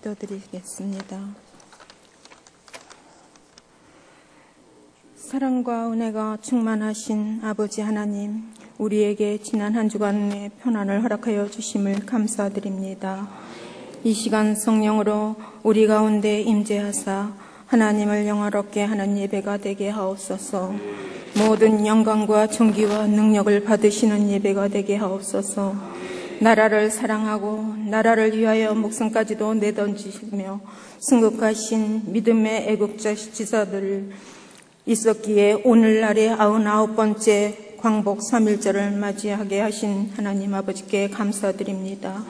기도드리겠습니다. 사랑과 은혜가 충만하신 아버지 하나님, 우리에게 지난 한 주간의 평안을 허락하여 주심을 감사드립니다. 이 시간 성령으로 우리 가운데 임재하사 하나님을 영화롭게 하는 예배가 되게 하옵소서. 모든 영광과 존귀와 능력을 받으시는 예배가 되게 하옵소서. 나라를 사랑하고 나라를 위하여 목숨까지도 내던지시며 승급하신 믿음의 애국자 지사들 있었기에 오늘날의 99번째 광복 3.1절을 맞이하게 하신 하나님 아버지께 감사드립니다.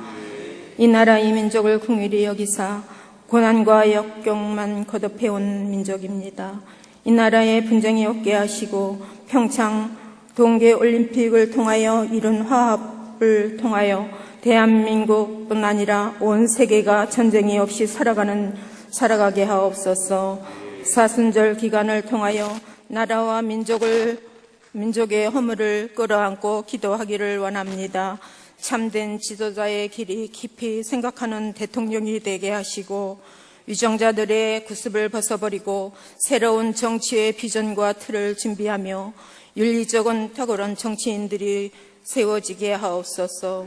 이 나라 이 민족을 긍휼히 여기사 고난과 역경만 거듭해온 민족입니다. 이 나라에 분쟁이 없게 하시고 평창 동계올림픽을 통하여 이룬 화합을 통하여 대한민국뿐 아니라 온 세계가 전쟁이 없이 살아가게 하옵소서. 사순절 기간을 통하여 나라와 민족의 허물을 끌어안고 기도하기를 원합니다. 참된 지도자의 길이 깊이 생각하는 대통령이 되게 하시고 위정자들의 구습을 벗어버리고 새로운 정치의 비전과 틀을 준비하며 윤리적인 탁월한 정치인들이 세워지게 하옵소서.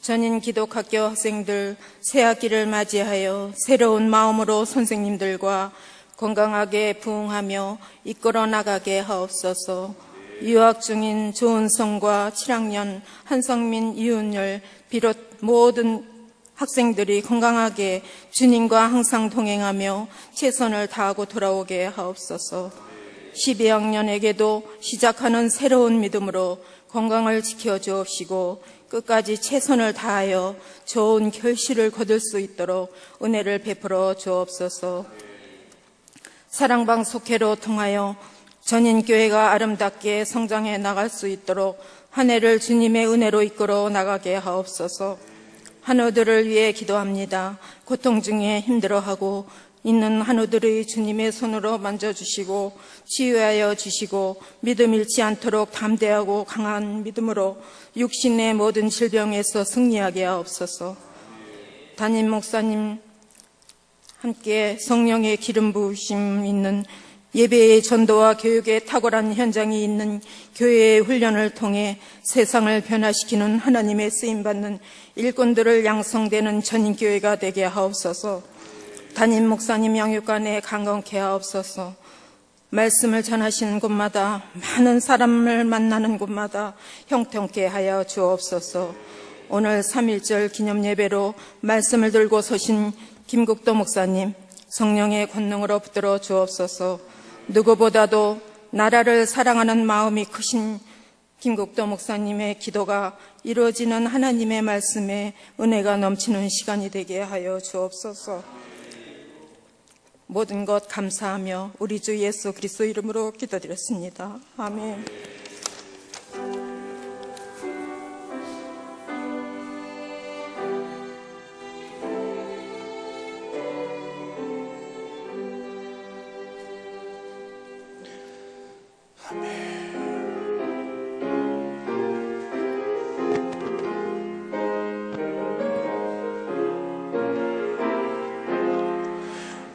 전인 기독학교 학생들 새학기를 맞이하여 새로운 마음으로 선생님들과 건강하게 부응하며 이끌어 나가게 하옵소서. 유학 중인 조은성과 7학년 한성민, 이윤열 비롯 모든 학생들이 건강하게 주님과 항상 동행하며 최선을 다하고 돌아오게 하옵소서. 12학년에게도 시작하는 새로운 믿음으로 건강을 지켜주옵시고 끝까지 최선을 다하여 좋은 결실을 거둘 수 있도록 은혜를 베풀어 주옵소서. 사랑방 속회로 통하여 전인교회가 아름답게 성장해 나갈 수 있도록 한 해를 주님의 은혜로 이끌어 나가게 하옵소서. 한우들을 위해 기도합니다. 고통 중에 힘들어하고 있는 한우들의 주님의 손으로 만져주시고 치유하여 주시고 믿음 잃지 않도록 담대하고 강한 믿음으로 육신의 모든 질병에서 승리하게 하옵소서. 담임 목사님 함께 성령의 기름 부으심 있는 예배의 전도와 교육의 탁월한 현장이 있는 교회의 훈련을 통해 세상을 변화시키는 하나님의 쓰임받는 일꾼들을 양성되는 전인교회가 되게 하옵소서. 담임 목사님 양육관에 강건케 하옵소서. 말씀을 전하시는 곳마다 많은 사람을 만나는 곳마다 형통케 하여 주옵소서. 오늘 3.1절 기념예배로 말씀을 들고 서신 김국도 목사님 성령의 권능으로 붙들어 주옵소서. 누구보다도 나라를 사랑하는 마음이 크신 김국도 목사님의 기도가 이루어지는 하나님의 말씀에 은혜가 넘치는 시간이 되게 하여 주옵소서. 모든 것 감사하며 우리 주 예수 그리스도 이름으로 기도드렸습니다. 아멘.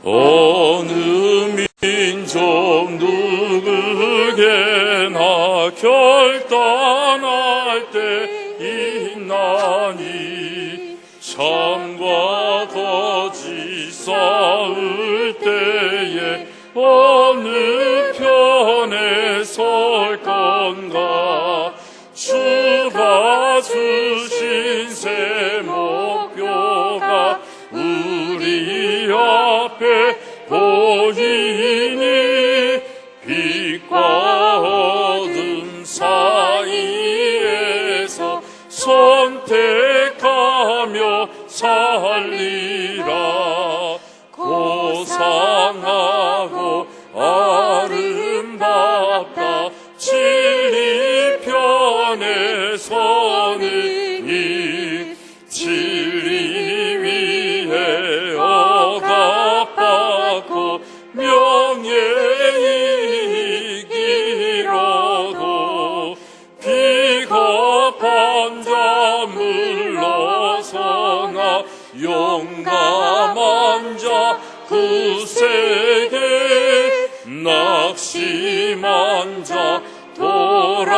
어느 민족 누구에게나 결단할 때 있나니 참과 거짓 싸울 때에 어느 편에 설 건가. 주가 주신 새 목표가 우리 앞에 보이니 빛과 어둠 사이에서 선택하며 살리라. 고상하고 아름답다 진리 편에 서는 이 진리 위에 억압받고 명예에 이기려고 비겁한 자 물러서나 용감한 자 그 세계 낙심한 자 돌아오는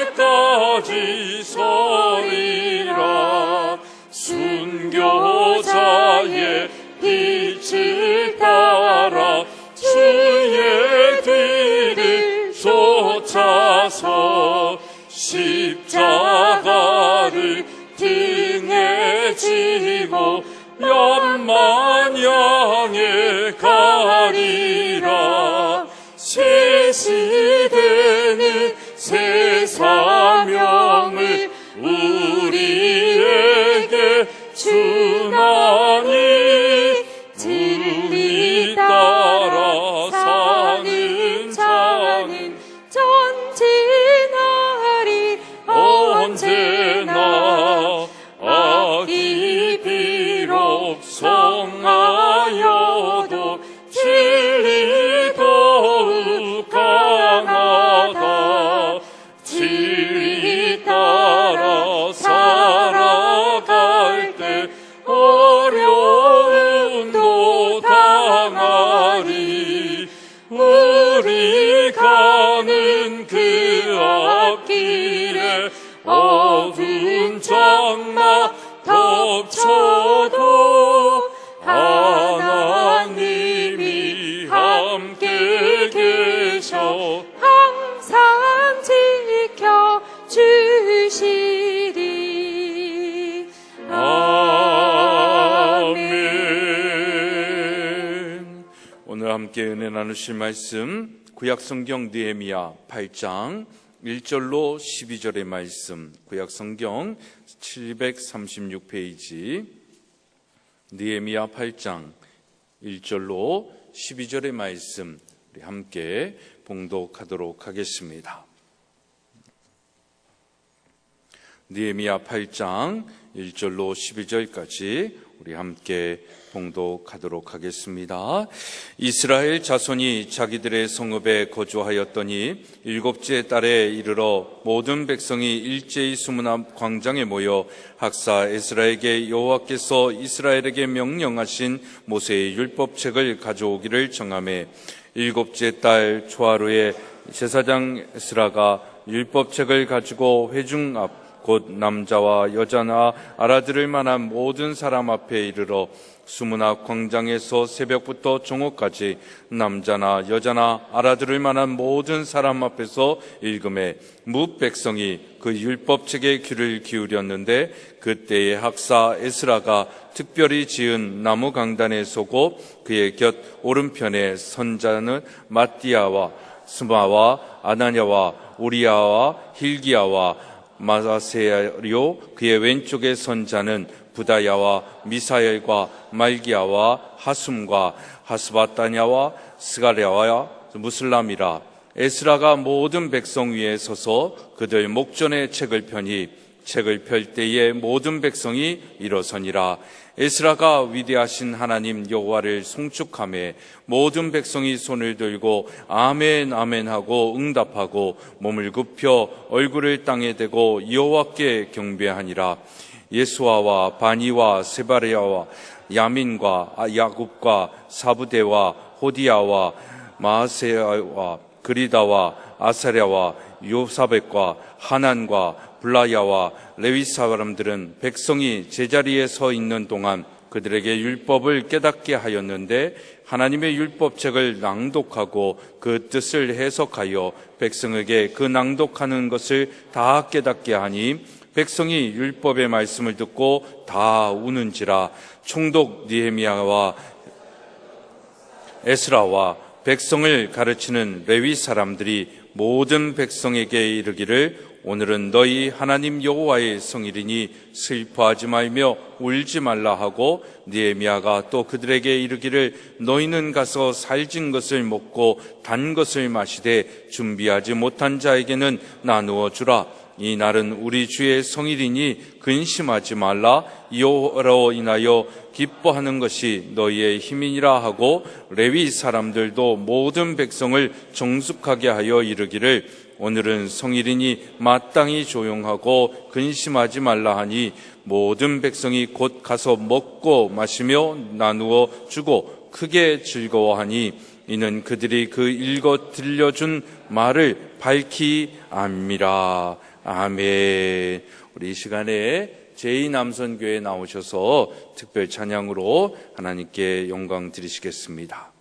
그날까지 서리라. 순교자의 빛을 따라 주의 뒤를 쫓아서 십자가를 등에 지고 연만 향해 가리라. 새 시대는 새 사명을 우리에게 주나니 진리 따라 사는 자는 전진하리. 언제나 악이 비록 성하여도 진리 더욱 강하다. 진리 따라 살아갈 때 어려움도 당하리. 우리 가는 그 앞길에 어두운 장막 덮쳐도 하나님이 함께 계셔 항상 지켜주시리. 아멘. 오늘 함께 은혜 나누실 말씀 구약성경 느헤미야 8장 1절로 12절의 말씀, 구약성경 736페이지 느헤미야 8장 1절로 12절의 말씀 우리 함께 봉독하도록 하겠습니다. 느헤미야 8장 1절로 12절까지 우리 함께 봉독하도록 하겠습니다. 이스라엘 자손이 자기들의 성읍에 거주하였더니 일곱째 달에 이르러 모든 백성이 일제히 수문 앞 광장에 모여 학사 에스라에게 여호와께서 이스라엘에게 명령하신 모세의 율법책을 가져오기를 정하매 일곱째 달 초하루에 제사장 에스라가 율법책을 가지고 회중 앞 곧 남자와 여자나 알아들을 만한 모든 사람 앞에 이르러 수문 앞 광장에서 새벽부터 정오까지 남자나 여자나 알아들을 만한 모든 사람 앞에서 읽음에 뭇 백성이 그 율법책에 귀를 기울였는데 그때의 학사 에스라가 특별히 지은 나무 강단에 서고 그의 곁 오른편에 선자는 마띠아와 스마와 아나냐와 우리야와 힐기야와 마사세야요 그의 왼쪽에 선자는 부다야와 미사엘과 말기야와 하숨과 하스바타냐와 스가랴와 무슬람이라. 에스라가 모든 백성 위에 서서 그들 목전에 책을 펴니 책을 펼 때에 모든 백성이 일어서니라. 에스라가 위대하신 하나님 여호와를 송축하며 모든 백성이 손을 들고 아멘 아멘 하고 응답하고 몸을 굽혀 얼굴을 땅에 대고 여호와께 경배하니라. 예수아와 바니와 세바리아와 야민과 야굽과 사부대와 호디야와 마아세야와 그리다와 아사랴와 요사벳과 하난과 블라야와 레위 사람들은 백성이 제자리에 서 있는 동안 그들에게 율법을 깨닫게 하였는데 하나님의 율법책을 낭독하고 그 뜻을 해석하여 백성에게 그 낭독하는 것을 다 깨닫게 하니 백성이 율법의 말씀을 듣고 다 우는지라. 총독 느헤미야와 에스라와 백성을 가르치는 레위 사람들이 모든 백성에게 이르기를 오늘은 너희 하나님 여호와의 성일이니 슬퍼하지 말며 울지 말라 하고 느헤미야가 또 그들에게 이르기를 너희는 가서 살진 것을 먹고 단 것을 마시되 준비하지 못한 자에게는 나누어 주라. 이 날은 우리 주의 성일이니 근심하지 말라. 여호와로 인하여 기뻐하는 것이 너희의 힘이니라 하고 레위 사람들도 모든 백성을 정숙하게 하여 이르기를 오늘은 성일이니 마땅히 조용하고 근심하지 말라 하니 모든 백성이 곧 가서 먹고 마시며 나누어 주고 크게 즐거워하니 이는 그들이 그 읽어 들려준 말을 밝히 압니다. 아멘. 우리 이 시간에 제2남선교회에 나오셔서 특별 찬양으로 하나님께 영광 드리시겠습니다.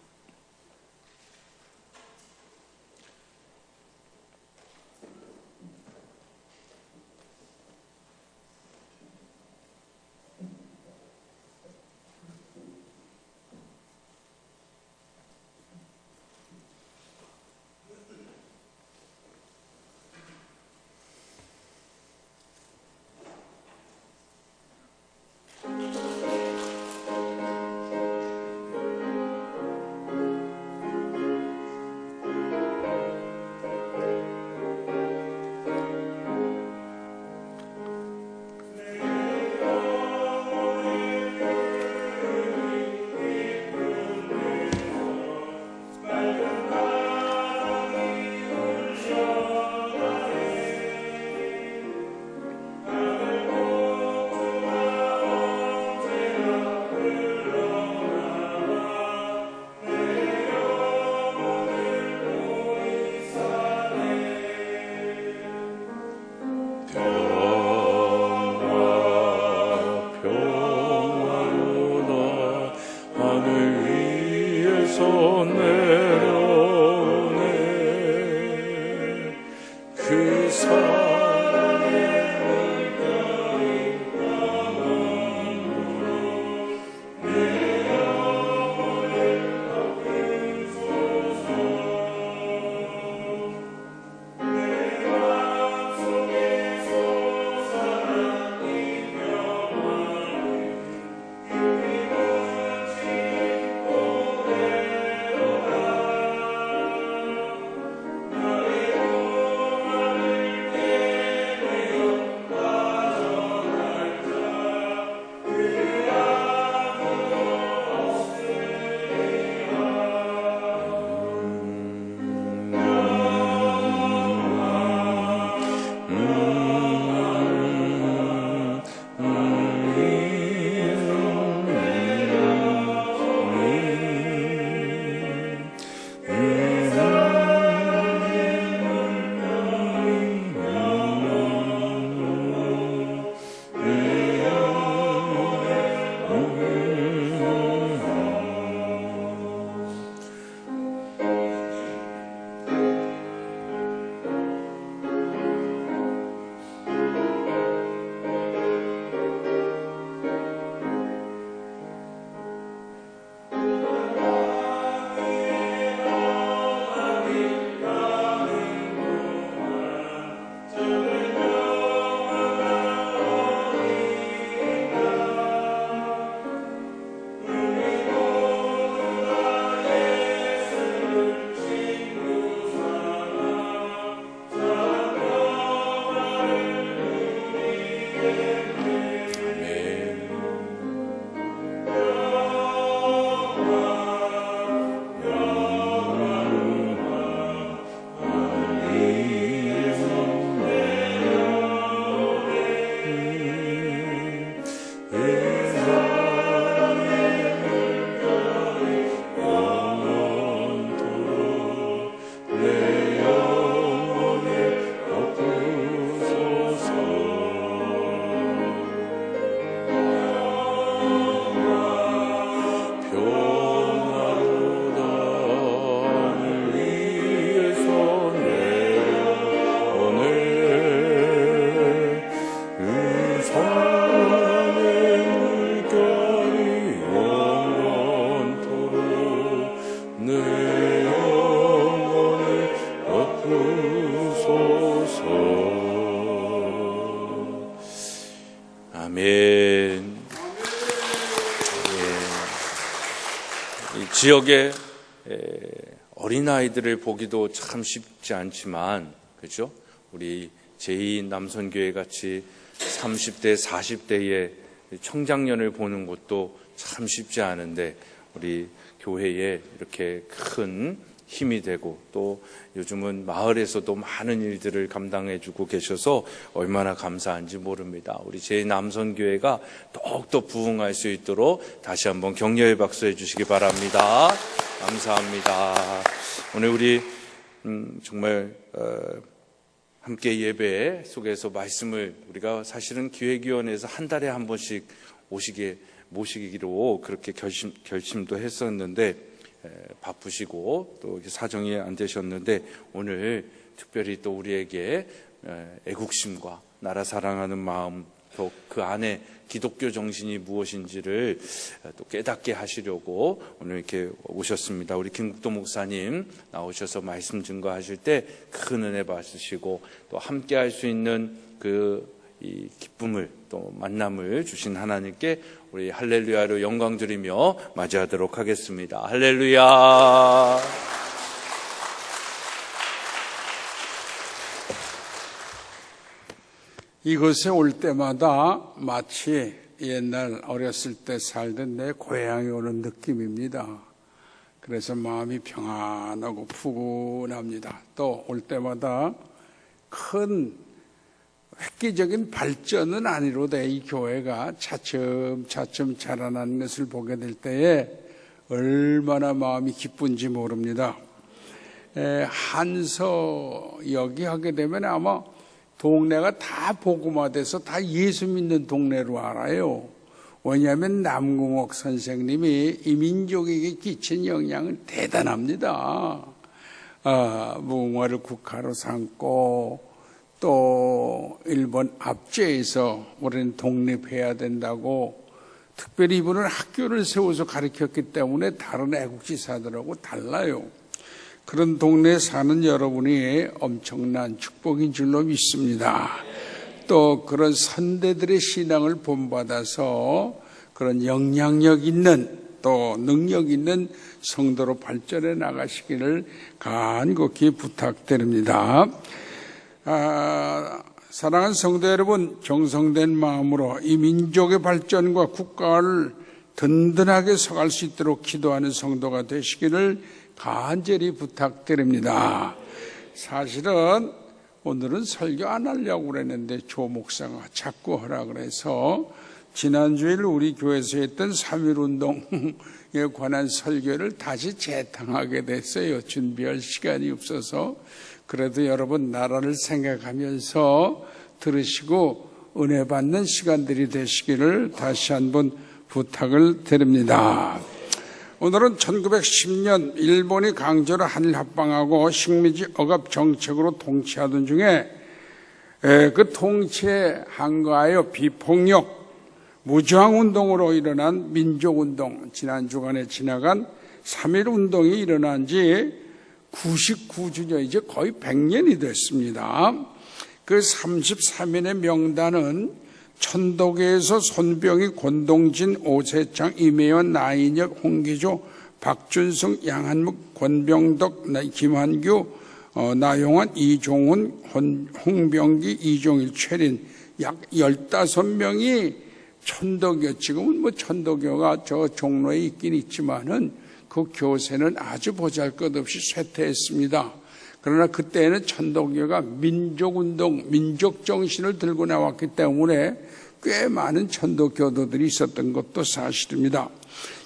아멘. 이 지역에 어린아이들을 보기도 참 쉽지 않지만, 그렇죠? 우리 제2남선교회 같이 30대, 40대의 청장년을 보는 것도 참 쉽지 않은데, 우리 교회에 이렇게 큰 힘이 되고 또 요즘은 마을에서도 많은 일들을 감당해주고 계셔서 얼마나 감사한지 모릅니다. 우리 제 남선교회가 더욱더 부흥할 수 있도록 다시 한번 격려의 박수 해주시기 바랍니다. 감사합니다. 오늘 우리 정말 함께 예배 속에서 말씀을 우리가 사실은 기획위원회에서 한 달에 한 번씩 모시기로 그렇게 결심도 했었는데 바쁘시고 또 사정이 안 되셨는데 오늘 특별히 또 우리에게 애국심과 나라 사랑하는 마음 또 그 안에 기독교 정신이 무엇인지를 또 깨닫게 하시려고 오늘 이렇게 오셨습니다. 우리 김국도 목사님 나오셔서 말씀 증거하실 때 큰 은혜 받으시고 또 함께 할 수 있는 이 기쁨을 또 만남을 주신 하나님께 우리 할렐루야로 영광 드리며 맞이하도록 하겠습니다. 할렐루야. 이곳에 올 때마다 마치 옛날 어렸을 때 살던 내 고향에 오는 느낌입니다. 그래서 마음이 평안하고 푸근합니다. 또 올 때마다 큰 획기적인 발전은 아니로도 이 교회가 차츰차츰 자라나는 것을 보게 될 때에 얼마나 마음이 기쁜지 모릅니다. 한서역이 하게 되면 아마 동네가 다 복음화돼서 다 예수 믿는 동네로 알아요. 왜냐하면 남궁옥 선생님이 이 민족에게 끼친 영향은 대단합니다. 무궁화를 국화로 삼고 또 일본 압제에서 우리는 독립해야 된다고 특별히 이분은 학교를 세워서 가르쳤기 때문에 다른 애국지사들하고 달라요. 그런 동네에 사는 여러분이 엄청난 축복인 줄로 믿습니다. 또 그런 선대들의 신앙을 본받아서 그런 영향력 있는 또 능력 있는 성도로 발전해 나가시기를 간곡히 부탁드립니다. 사랑하는 성도 여러분, 정성된 마음으로 이 민족의 발전과 국가를 든든하게 서갈 수 있도록 기도하는 성도가 되시기를 간절히 부탁드립니다. 사실은 오늘은 설교 안 하려고 그랬는데 조 목사가 자꾸 하라 그래서 지난주일 우리 교회에서 했던 3.1운동에 관한 설교를 다시 재탕하게 됐어요. 준비할 시간이 없어서. 그래도 여러분 나라를 생각하면서 들으시고 은혜 받는 시간들이 되시기를 다시 한번 부탁을 드립니다. 오늘은 1910년 일본이 강제로 한일 합방하고 식민지 억압 정책으로 통치하던 중에 그 통치에 한가하여 비폭력 무저항운동으로 일어난 민족운동, 지난 주간에 지나간 3.1운동이 일어난 지 99주년, 이제 거의 100년이 됐습니다. 그 33인의 명단은 천도교에서 손병희, 권동진, 오세창, 이매원, 나인혁, 홍기조, 박준성, 양한묵, 권병덕, 김한규, 나용환, 이종훈, 홍병기, 이종일, 최린 약 15명이 천도교, 지금은 천도교가 저 종로에 있긴 있지만은 그 교세는 아주 보잘것없이 쇠퇴했습니다. 그러나 그때는 천도교가 민족운동, 민족정신을 들고 나왔기 때문에 꽤 많은 천도교도들이 있었던 것도 사실입니다.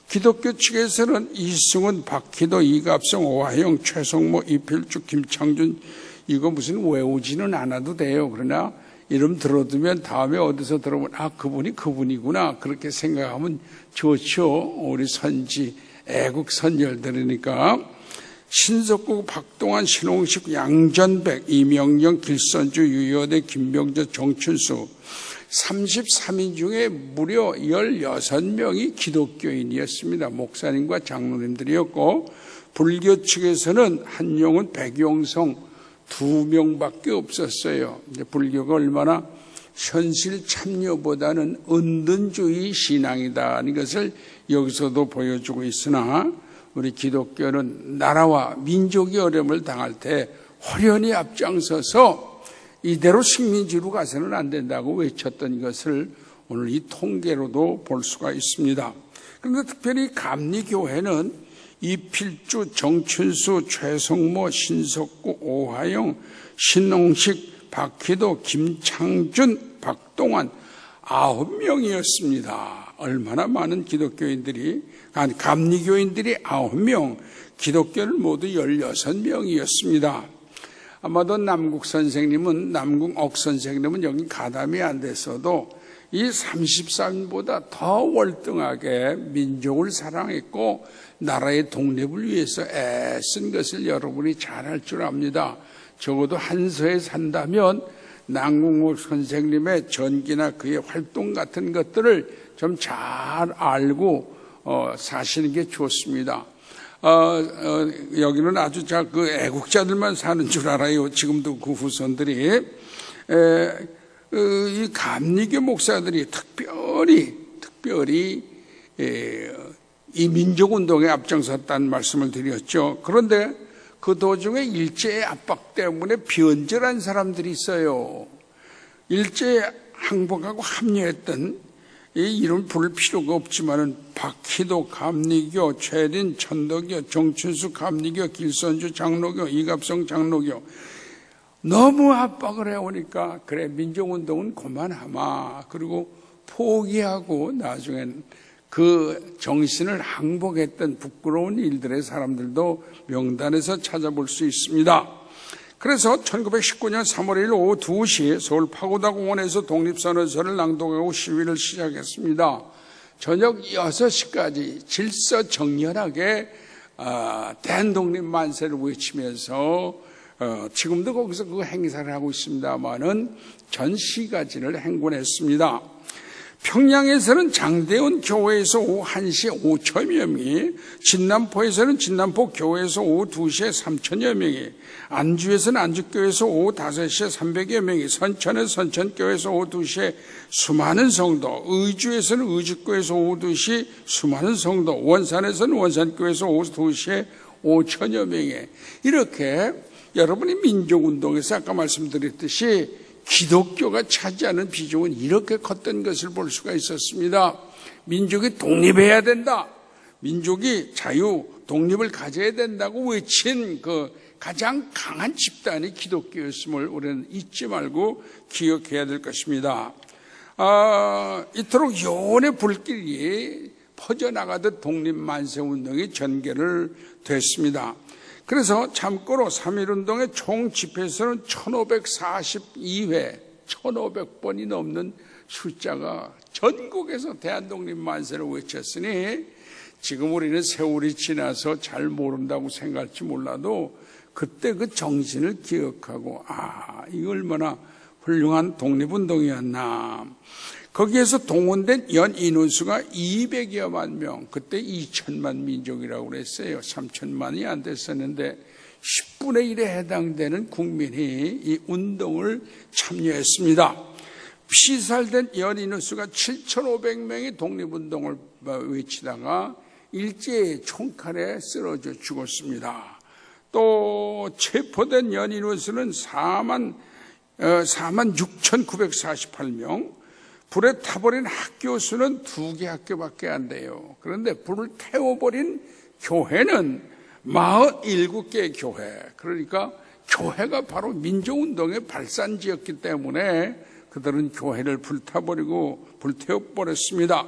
기독교 측에서는 이승훈, 박희도, 이갑성, 오하영, 최성모, 이필주, 김창준, 이거 무슨 외우지는 않아도 돼요. 그러나 이름 들어두면 다음에 어디서 들어보면 그분이 그분이구나 그렇게 생각하면 좋죠. 우리 선지 애국 선열들이니까. 신석국, 박동환, 신홍식, 양전백, 이명영, 길선주, 유여대, 김병재, 정춘수 33인 중에 무려 16명이 기독교인이었습니다. 목사님과 장로님들이었고, 불교 측에서는 한용운, 백용성 2명밖에 없었어요. 이제 불교가 얼마나 현실 참여보다는 은둔주의 신앙이다 하는 것을 여기서도 보여주고 있으나, 우리 기독교는 나라와 민족이 어려움을 당할 때 호련히 앞장서서 이대로 식민지로 가서는 안 된다고 외쳤던 것을 오늘 이 통계로도 볼 수가 있습니다. 그런데 특별히 감리교회는 이필주, 정춘수, 최성모, 신석구, 오하영, 신홍식, 박희도, 김창준, 박동환 9명이었습니다. 얼마나 많은 기독교인들이, 감리교인들이 9명, 기독교를 모두 16명이었습니다. 아마도 남국 선생님은, 남궁옥 선생님은 여기 가담이 안 됐어도 이 33보다 더 월등하게 민족을 사랑했고 나라의 독립을 위해서 애쓴 것을 여러분이 잘 알 줄 압니다. 적어도 한서에 산다면 남궁옥 선생님의 전기나 그의 활동 같은 것들을 좀 잘 알고 사시는 게 좋습니다. 여기는 아주 그 애국자들만 사는 줄 알아요. 지금도 그 후손들이. 이 감리교 목사들이 특별히 이 민족운동에 앞장섰다는 말씀을 드렸죠. 그런데 그 도중에 일제의 압박 때문에 변절한 사람들이 있어요. 일제에 항복하고 합류했던, 이 이름 부를 필요가 없지만은 박희도 감리교, 최린 천도교, 정춘수 감리교, 길선주 장로교, 이갑성 장로교 너무 압박을 해오니까 그래 민족운동은 그만하마. 그리고 포기하고 나중엔 그 정신을 항복했던 부끄러운 일들의 사람들도 명단에서 찾아볼 수 있습니다. 그래서 1919년 3월 1일 오후 2시 서울 파고다공원에서 독립선언서를 낭독하고 시위를 시작했습니다. 저녁 6시까지 질서정연하게 대한독립 만세를 외치면서 지금도 거기서 그 행사를 하고 있습니다만은 전 시가지를 행군했습니다. 평양에서는 장대원 교회에서 오후 1시에 5천여 명이, 진남포에서는 진남포 교회에서 오후 2시에 3천여 명이, 안주에서는 안주교회에서 오후 5시에 300여 명이, 선천에서 선천교회에서 오후 2시에 수많은 성도, 의주에서는 의주교회에서 오후 2시 수많은 성도, 원산에서는 원산교회에서 오후 2시에 5천여 명이, 이렇게 여러분이 민족운동에서 아까 말씀드렸듯이 기독교가 차지하는 비중은 이렇게 컸던 것을 볼 수가 있었습니다. 민족이 독립해야 된다. 민족이 자유, 독립을 가져야 된다고 외친 그 가장 강한 집단이 기독교였음을 우리는 잊지 말고 기억해야 될 것입니다. 이토록 영혼의 불길이 퍼져나가듯 독립만세운동이 전개를 됐습니다. 그래서 참고로 3.1운동의 총 집회수는 1542회, 1500번이 넘는 숫자가 전국에서 대한독립만세를 외쳤으니 지금 우리는 세월이 지나서 잘 모른다고 생각할지 몰라도 그때 그 정신을 기억하고 이거 얼마나 훌륭한 독립운동이었나. 거기에서 동원된 연 인원수가 200여만 명, 그때 2천만 민족이라고 그랬어요. 3천만이 안 됐었는데 10분의 1에 해당되는 국민이 이 운동을 참여했습니다. 피살된 연 인원수가 7,500명이 독립운동을 외치다가 일제의 총칼에 쓰러져 죽었습니다. 또 체포된 연 인원수는 46,948명, 불에 타버린 학교 수는 2개 학교밖에 안 돼요. 그런데 불을 태워버린 교회는 47개의 교회. 그러니까 교회가 바로 민족운동의 발산지였기 때문에 그들은 교회를 불타버리고 불태워버렸습니다.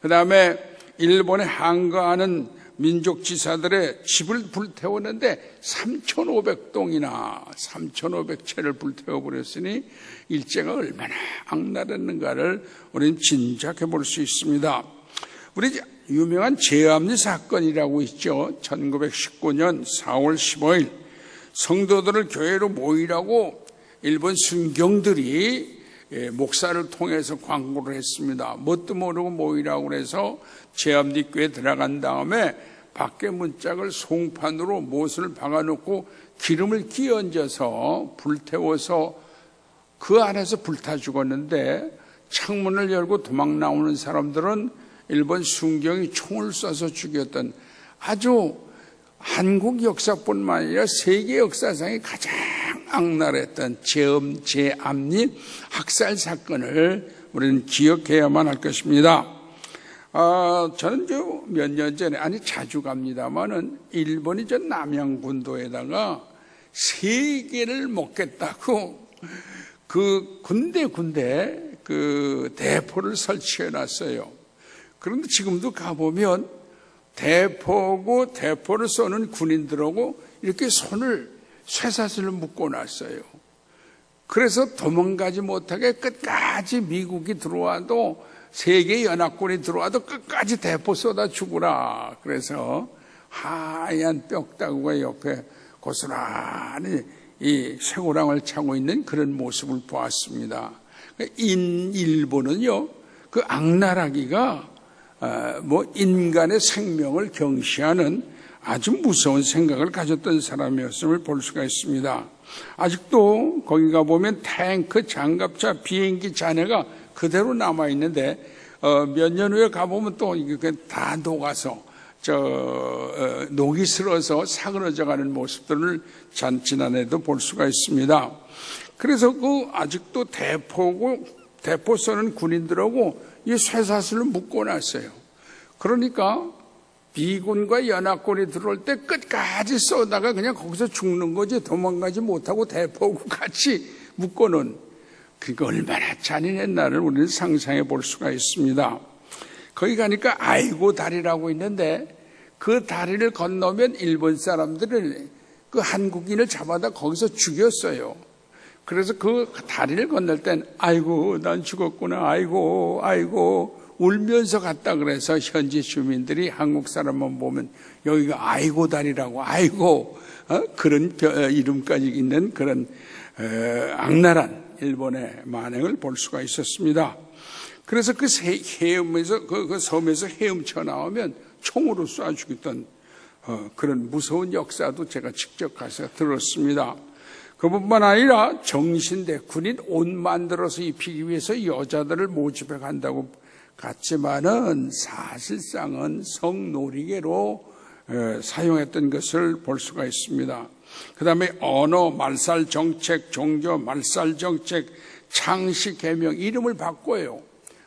그 다음에 일본에 항거하는 민족지사들의 집을 불태웠는데 3,500동이나 3,500채를 불태워버렸으니 일제가 얼마나 악랄했는가를 우리는 짐작해 볼 수 있습니다. 우리 유명한 제암리 사건이라고 있죠. 1919년 4월 15일 성도들을 교회로 모이라고 일본 순경들이 목사를 통해서 광고를 했습니다. 뭣도 모르고 모이라고 해서 제암리교에 들어간 다음에 밖에 문짝을 송판으로 못을 박아놓고 기름을 끼얹어서 불태워서 그 안에서 불타 죽었는데 창문을 열고 도망 나오는 사람들은 일본 순경이 총을 쏴서 죽였던 아주 한국 역사뿐만 아니라 세계 역사상에 가장 악랄했던 제암리 학살 사건을 우리는 기억해야만 할 것입니다. 저는 몇 년 전에, 아니 자주 갑니다만은 일본이 저 남양군도에다가 3개를 먹겠다고 그 군데 그 대포를 설치해 놨어요. 그런데 지금도 가보면 대포고 대포를 쏘는 군인들하고 이렇게 손을 쇠사슬을 묶어 놨어요. 그래서 도망가지 못하게 끝까지 미국이 들어와도 세계 연합군이 들어와도 끝까지 대포 쏟아 죽으라. 그래서 하얀 뼈다구가 옆에 고스란히 이 쇠고랑을 차고 있는 그런 모습을 보았습니다. 일본은요, 그 악나라기가 인간의 생명을 경시하는 아주 무서운 생각을 가졌던 사람이었음을 볼 수가 있습니다. 아직도 거기 가보면 탱크, 장갑차, 비행기 잔해가 그대로 남아있는데 몇 년 후에 가보면 또 이게 다 녹아서 녹이 슬어서 사그러져가는 모습들을 지난해도 볼 수가 있습니다. 그래서 아직도 대포 쏘는 군인들하고 이 쇠사슬을 묶어놨어요. 그러니까 미군과 연합군이 들어올 때 끝까지 쏘다가 그냥 거기서 죽는 거지 도망가지 못하고 대포하고 같이 묶어놓은, 그게 얼마나 잔인했나를 우리는 상상해 볼 수가 있습니다. 거기 가니까 아이고 다리라고 있는데 그 다리를 건너면 일본 사람들을 그 한국인을 잡아다 거기서 죽였어요. 그래서 그 다리를 건널 땐 아이고 난 죽었구나, 아이고 울면서 갔다. 그래서 현지 주민들이 한국 사람만 보면 여기가 아이고 다리라고, 그런 이름까지 있는 그런 악랄한 일본의 만행을 볼 수가 있었습니다. 그래서 그 해음에서 그 섬에서 헤엄쳐 나오면 총으로 쏴 죽였던 그런 무서운 역사도 제가 직접 가서 들었습니다. 그뿐만 아니라 정신대 군인 옷 만들어서 입히기 위해서 여자들을 모집해 간다고 갔지만은 사실상은 성놀이개로 사용했던 것을 볼 수가 있습니다. 그 다음에 언어, 말살 정책, 종교, 말살 정책, 창씨 개명 이름을 바꿔요.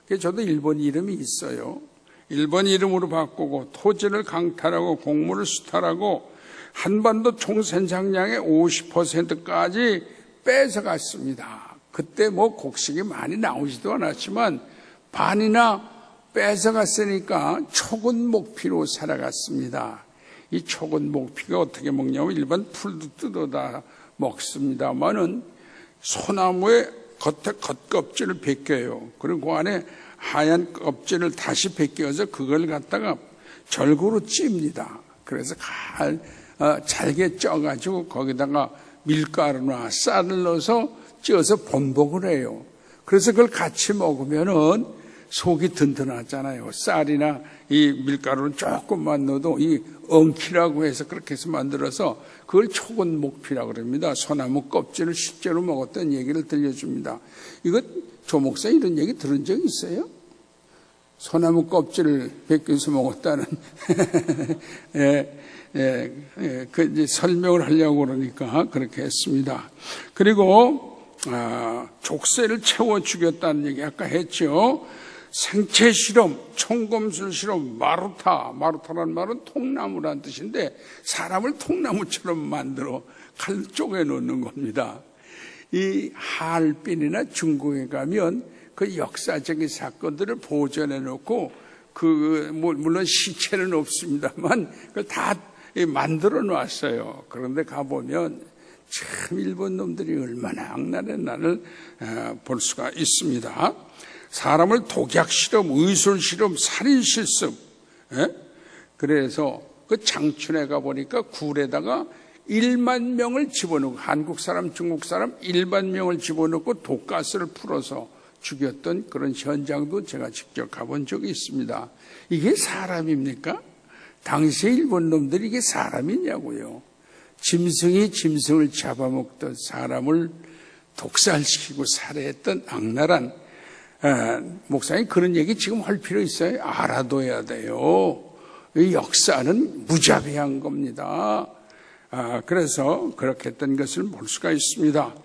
그래서 저도 일본 이름이 있어요. 일본 이름으로 바꾸고 토지를 강탈하고 공무를 수탈하고 한반도 총생산량의 50%까지 뺏어갔습니다. 그때 곡식이 많이 나오지도 않았지만 반이나 뺏어갔으니까 초근 목피로 살아갔습니다. 이 초근 목피가 어떻게 먹냐면 일반 풀도 뜯어다 먹습니다만은 소나무의 겉에 겉껍질을 벗겨요. 그리고 그 안에 하얀 껍질을 다시 벗겨서 그걸 갖다가 절구로 찝니다. 그래서 잘게 쪄가지고 거기다가 밀가루나 쌀을 넣어서 쪄서 번복을 해요. 그래서 그걸 같이 먹으면은 속이 든든하잖아요. 쌀이나 이 밀가루는 조금만 넣어도 이 엉키라고 해서 그렇게 해서 만들어서 그걸 초근 목피라고 그럽니다. 소나무 껍질을 실제로 먹었던 얘기를 들려줍니다. 이거 조 목사 이런 얘기 들은 적 있어요? 소나무 껍질을 벗겨서 먹었다는 그 이제 설명을 하려고 그러니까 그렇게 했습니다. 그리고 족쇄를 채워 죽였다는 얘기 아까 했죠. 생체 실험, 총검술 실험, 마루타라는 말은 통나무란 뜻인데 사람을 통나무처럼 만들어 칼 쪼개 놓는 겁니다. 이 하얼빈이나 중국에 가면 그 역사적인 사건들을 보존해 놓고 물론 시체는 없습니다만 그걸 다 만들어 놨어요. 그런데 가보면 참 일본 놈들이 얼마나 악랄했나를 볼 수가 있습니다. 사람을 독약 실험, 의술 실험, 살인 실습. 그래서 그 장춘에 가보니까 굴에다가 1만 명을 집어넣고 한국 사람, 중국 사람 1만 명을 집어넣고 독가스를 풀어서 죽였던 그런 현장도 제가 직접 가본 적이 있습니다. 이게 사람입니까? 당시에 일본 놈들이 이게 사람이냐고요. 짐승이 짐승을 잡아먹던 사람을 독살시키고 살해했던 악랄한 목사님 그런 얘기 지금 할 필요 있어요? 알아둬야 돼요. 이 역사는 무자비한 겁니다. 그래서 그렇게 했던 것을 볼 수가 있습니다.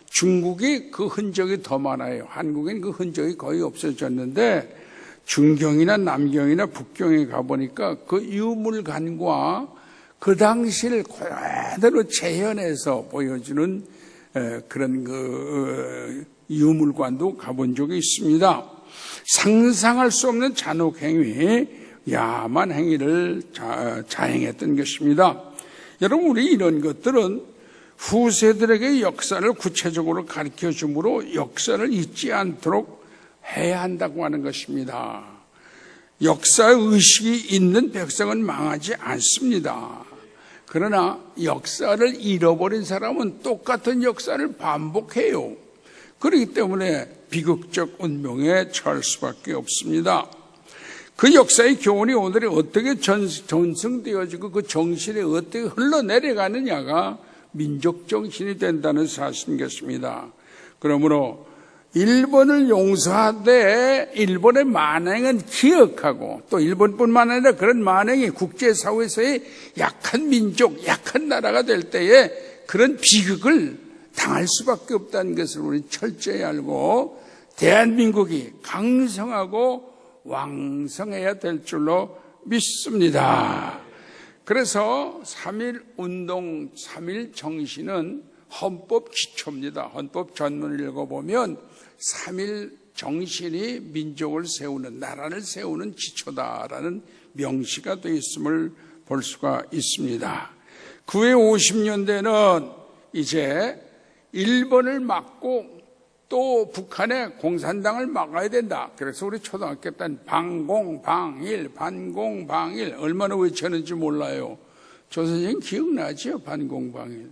중국이 그 흔적이 더 많아요. 한국엔 그 흔적이 거의 없어졌는데 중경이나 남경이나 북경에 가보니까 그 유물관과 그 당시를 그대로 재현해서 보여주는 그런 그 유물관도 가본 적이 있습니다. 상상할 수 없는 잔혹 행위, 야만 행위를 자행했던 것입니다. 여러분, 우리 이런 것들은 후세들에게 역사를 구체적으로 가르쳐 주므로 역사를 잊지 않도록 해야 한다고 하는 것입니다. 역사의식이 있는 백성은 망하지 않습니다. 그러나 역사를 잃어버린 사람은 똑같은 역사를 반복해요. 그렇기 때문에 비극적 운명에 처할 수밖에 없습니다. 그 역사의 교훈이 오늘에 어떻게 전승되어지고 그 정신이 어떻게 흘러내려가느냐가 민족 정신이 된다는 사실인 것입니다. 그러므로 일본을 용서하되 일본의 만행은 기억하고, 또 일본뿐만 아니라 그런 만행이 국제사회에서의 약한 민족, 약한 나라가 될 때에 그런 비극을 당할 수밖에 없다는 것을 우리 철저히 알고 대한민국이 강성하고 왕성해야 될 줄로 믿습니다. 그래서 3.1 운동, 3.1 정신은 헌법 기초입니다. 헌법 전문을 읽어보면 3.1 정신이 민족을 세우는, 나라를 세우는 기초다라는 명시가 되어 있음을 볼 수가 있습니다. 그 후에 50년대는 이제 일본을 막고 또 북한의 공산당을 막아야 된다. 그래서 우리 초등학교 때는 반공방일, 반공방일 얼마나 외쳤는지 몰라요. 조 선생님 기억나죠? 반공방일.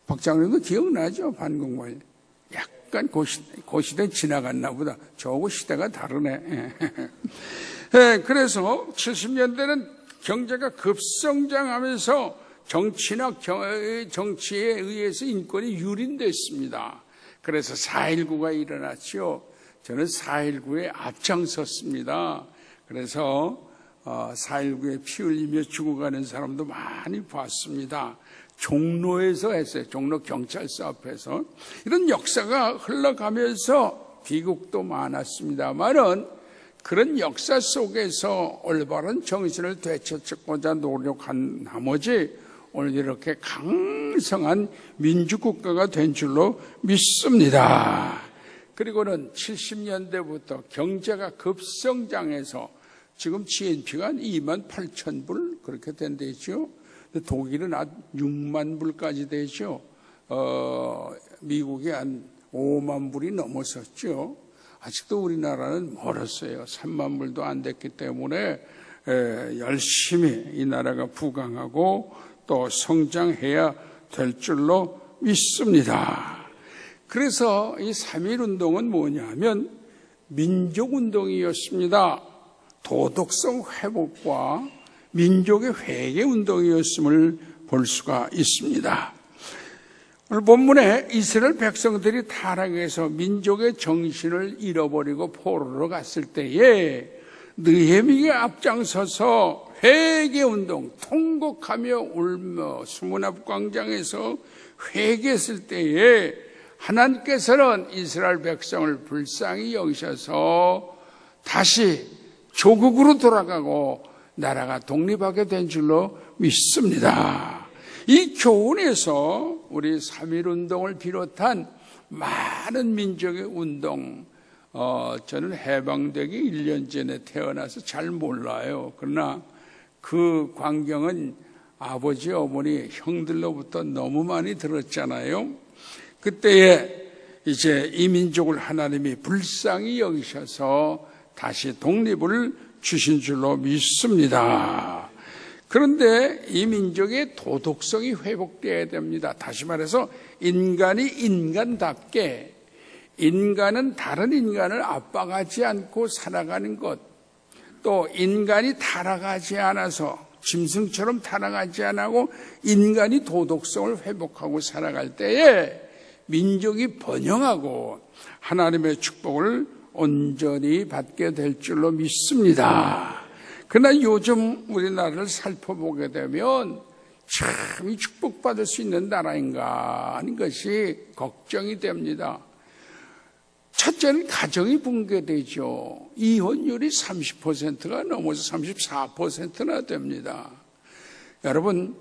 박장님도 기억나죠? 반공방일. 약간 그 시대 지나갔나 보다. 저하고 시대가 다르네. 네, 그래서 70년대는 경제가 급성장하면서 정치나 정치에 의해서 인권이 유린됐습니다. 그래서 4.19가 일어났죠. 저는 4.19에 앞장섰습니다. 그래서 4.19에 피 흘리며 죽어가는 사람도 많이 봤습니다. 종로에서 했어요. 종로 경찰서 앞에서. 이런 역사가 흘러가면서 비극도 많았습니다만은 그런 역사 속에서 올바른 정신을 되찾고자 노력한 나머지 오늘 이렇게 강성한 민주국가가 된 줄로 믿습니다. 그리고는 70년대부터 경제가 급성장해서 지금 GNP가 한 28,000불 그렇게 된대죠. 독일은 한 6만 불까지 되죠. 미국이 한 5만 불이 넘었었죠. 아직도 우리나라는 멀었어요. 3만 불도 안 됐기 때문에 열심히 이 나라가 부강하고 또 성장해야 될 줄로 믿습니다. 그래서 이 3.1 운동은 뭐냐면 민족운동이었습니다. 도덕성 회복과 민족의 회개 운동이었음을 볼 수가 있습니다. 오늘 본문에 이스라엘 백성들이 타락해서 민족의 정신을 잃어버리고 포로로 갔을 때에 느헤미야가 앞장서서 회개운동, 통곡하며 울며 수문앞 광장에서 회개했을 때에 하나님께서는 이스라엘 백성을 불쌍히 여기셔서 다시 조국으로 돌아가고 나라가 독립하게 된 줄로 믿습니다. 이 교훈에서 우리 3.1 운동을 비롯한 많은 민족의 운동, 저는 해방되기 1년 전에 태어나서 잘 몰라요. 그러나 그 광경은 아버지, 어머니, 형들로부터 너무 많이 들었잖아요. 그때에 이제 이 민족을 하나님이 불쌍히 여기셔서 다시 독립을 주신 줄로 믿습니다. 그런데 이 민족의 도덕성이 회복되어야 됩니다. 다시 말해서 인간이 인간답게, 인간은 다른 인간을 압박하지 않고 살아가는 것, 또 인간이 타락하지 않아서 짐승처럼 타락하지 않고 인간이 도덕성을 회복하고 살아갈 때에 민족이 번영하고 하나님의 축복을 온전히 받게 될 줄로 믿습니다. 그러나 요즘 우리나라를 살펴보게 되면 참 이 축복받을 수 있는 나라인가 하는 것이 걱정이 됩니다. 첫째는 가정이 붕괴되죠. 이혼율이 30%가 넘어서 34%나 됩니다. 여러분,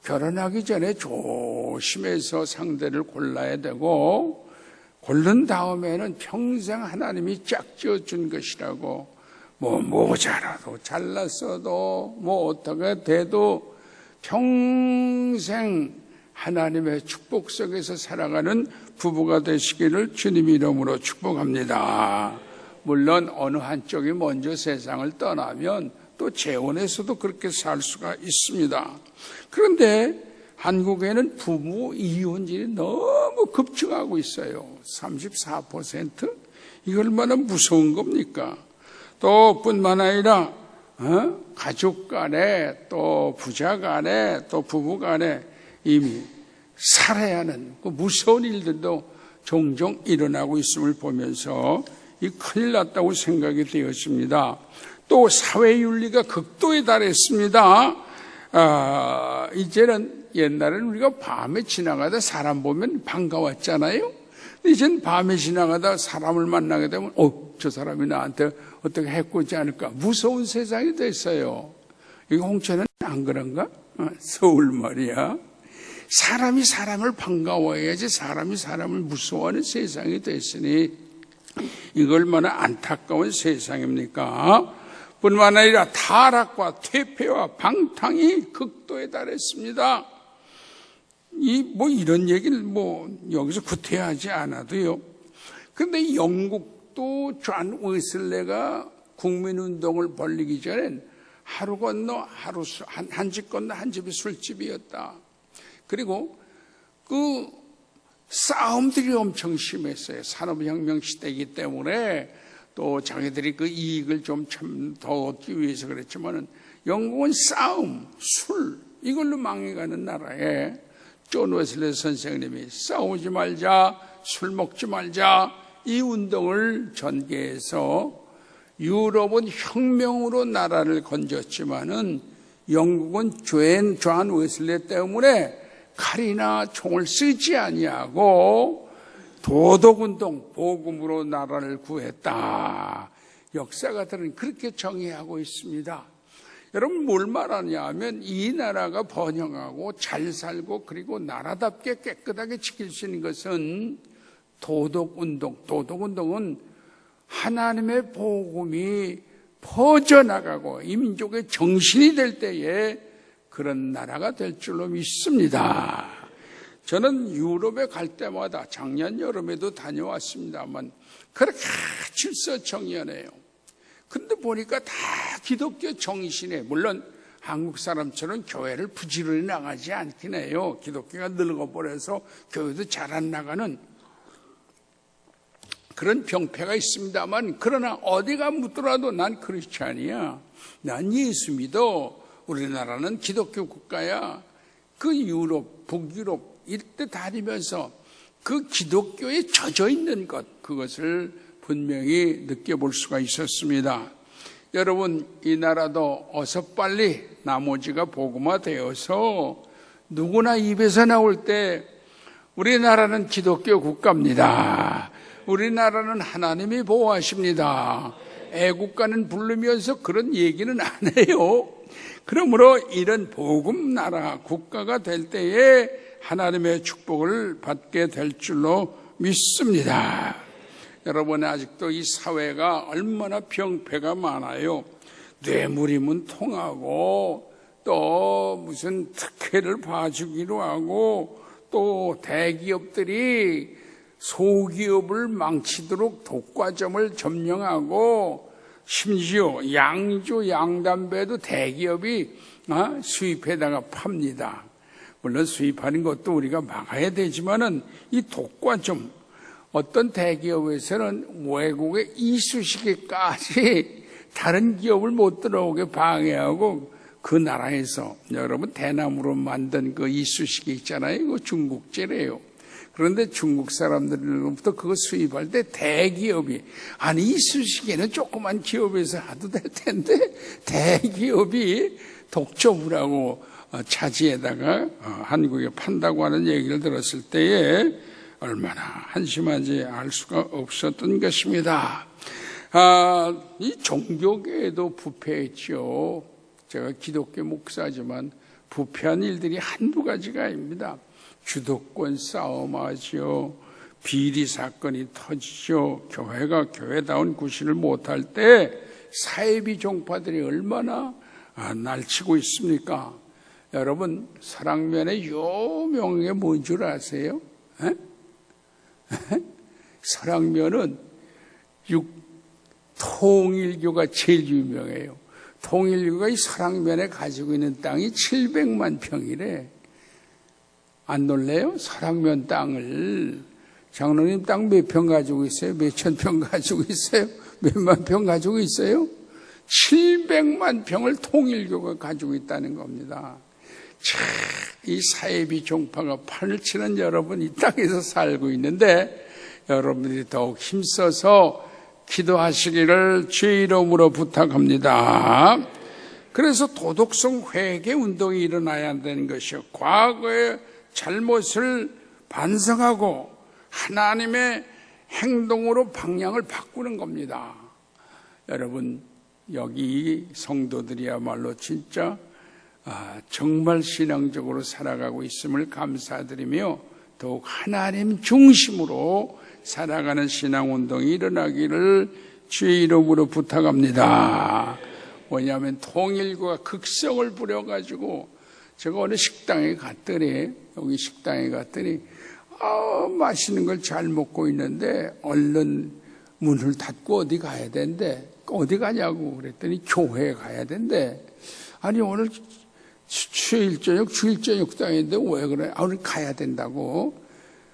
결혼하기 전에 조심해서 상대를 골라야 되고, 고른 다음에는 평생 하나님이 짝지어준 것이라고, 모자라도 잘났어도 어떻게 돼도 평생 하나님의 축복 속에서 살아가는 부부가 되시기를 주님 이름으로 축복합니다. 물론 어느 한쪽이 먼저 세상을 떠나면 또 재혼해서도 그렇게 살 수가 있습니다. 그런데 한국에는 부부 이혼율이 너무 급증하고 있어요. 34%? 이거 얼마나 무서운 겁니까? 또 뿐만 아니라 가족 간에 또 부자 간에 또 부부 간에 이미 살아야 하는 그 무서운 일들도 종종 일어나고 있음을 보면서 이 큰일 났다고 생각이 되었습니다. 또 사회윤리가 극도에 달했습니다. 이제는 옛날에는 우리가 밤에 지나가다 사람 보면 반가웠잖아요. 이제는 밤에 지나가다 사람을 만나게 되면 저 사람이 나한테 어떻게 해코지 않을까 무서운 세상이 됐어요. 이거 홍천은 안 그런가? 서울 말이야. 사람이 사람을 반가워해야지 사람이 사람을 무서워하는 세상이 됐으니 이거 얼마나 안타까운 세상입니까? 뿐만 아니라 타락과 퇴폐와 방탕이 극도에 달했습니다. 이런 얘기를 여기서 구태하지 않아도요. 그런데 영국도 존 웨슬레가 국민운동을 벌이기 전엔 하루 건너 한 집 건너 한 집이 술집이었다. 그리고 그 싸움들이 엄청 심했어요. 산업혁명 시대이기 때문에 또 자기들이 그 이익을 좀 참 더 얻기 위해서 그랬지만은 영국은 싸움, 술 이걸로 망해가는 나라에 존 웨슬리 선생님이 싸우지 말자, 술 먹지 말자 이 운동을 전개해서 유럽은 혁명으로 나라를 건졌지만은 영국은 존 웨슬리 때문에 칼이나 총을 쓰지 아니하고 도덕운동, 복음으로 나라를 구했다. 역사가들은 그렇게 정의하고 있습니다. 여러분 뭘 말하냐 하면 이 나라가 번영하고 잘 살고 그리고 나라답게 깨끗하게 지킬 수 있는 것은 도덕운동. 도덕운동은 하나님의 복음이 퍼져나가고 이 민족의 정신이 될 때에 그런 나라가 될 줄로 믿습니다. 저는 유럽에 갈 때마다 작년 여름에도 다녀왔습니다만 그렇게 질서정연해요. 근데 보니까 다 기독교 정신에 물론 한국 사람처럼 교회를 부지런히 나가지 않긴 해요. 기독교가 늙어버려서 교회도 잘 안 나가는 그런 병폐가 있습니다만 그러나 어디가 묻더라도 난 크리스찬이야. 난 예수 믿어. 우리나라는 기독교 국가야. 그 유럽, 북유럽 이때 다니면서 그 기독교에 젖어 있는 것 그것을 분명히 느껴볼 수가 있었습니다. 여러분 이 나라도 어서 빨리 나머지가 복음화되어서 누구나 입에서 나올 때 우리나라는 기독교 국가입니다. 우리나라는 하나님이 보호하십니다. 애국가는 부르면서 그런 얘기는 안 해요. 그러므로 이런 복음 나라 국가가 될 때에 하나님의 축복을 받게 될 줄로 믿습니다. 여러분 아직도 이 사회가 얼마나 병폐가 많아요. 뇌물이면 통하고 또 무슨 특혜를 봐주기로 하고 또 대기업들이 소기업을 망치도록 독과점을 점령하고 심지어 양주, 양담배도 대기업이 수입해다가 팝니다. 물론 수입하는 것도 우리가 막아야 되지만은 이 독과점 어떤 대기업에서는 외국의 이쑤시개까지 다른 기업을 못 들어오게 방해하고 그 나라에서 여러분 대나무로 만든 그 이쑤시개 있잖아요. 이거 중국제래요. 그런데 중국 사람들로부터 그거 수입할 때 대기업이 아니 이쑤시개는 조그만 기업에서 하도 될 텐데 대기업이 독점을 하고 차지에다가 한국에 판다고 하는 얘기를 들었을 때에 얼마나 한심한지 알 수가 없었던 것입니다. 이 종교계에도 부패했죠. 제가 기독교 목사지만 부패한 일들이 한두 가지가 아닙니다. 주도권 싸움하죠. 비리 사건이 터지죠. 교회가 교회다운 구실을 못할 때 사이비 종파들이 얼마나 날치고 있습니까? 여러분, 설악면의 유명한 게 뭔 줄 아세요? 설악면은 통일교가 제일 유명해요. 통일교가 이 설악면에 가지고 있는 땅이 700만 평이래. 안 놀래요? 설악면 땅을. 장로님 땅 몇 평 가지고 있어요? 몇천 평 가지고 있어요? 몇만 평 가지고 있어요? 700만 평을 통일교가 가지고 있다는 겁니다. 참, 이 사이비 종파가 판을 치는 여러분 이 땅에서 살고 있는데 여러분들이 더욱 힘써서 기도하시기를 주의 이름으로 부탁합니다. 그래서 도덕성 회개 운동이 일어나야 한다는 것이요. 과거의 잘못을 반성하고 하나님의 행동으로 방향을 바꾸는 겁니다. 여러분, 여기 성도들이야말로 진짜 정말 신앙적으로 살아가고 있음을 감사드리며 더욱 하나님 중심으로 살아가는 신앙운동이 일어나기를 주의 이름으로 부탁합니다. 왜냐하면 통일교가 극성을 부려가지고 제가 어느 식당에 갔더니 여기 식당에 갔더니 맛있는 걸 잘 먹고 있는데 얼른 문을 닫고 어디 가야 된대. 어디 가냐고 그랬더니 교회에 가야 된대. 아니 오늘 주일 저녁 당인데 왜 그래? 오늘 가야 된다고.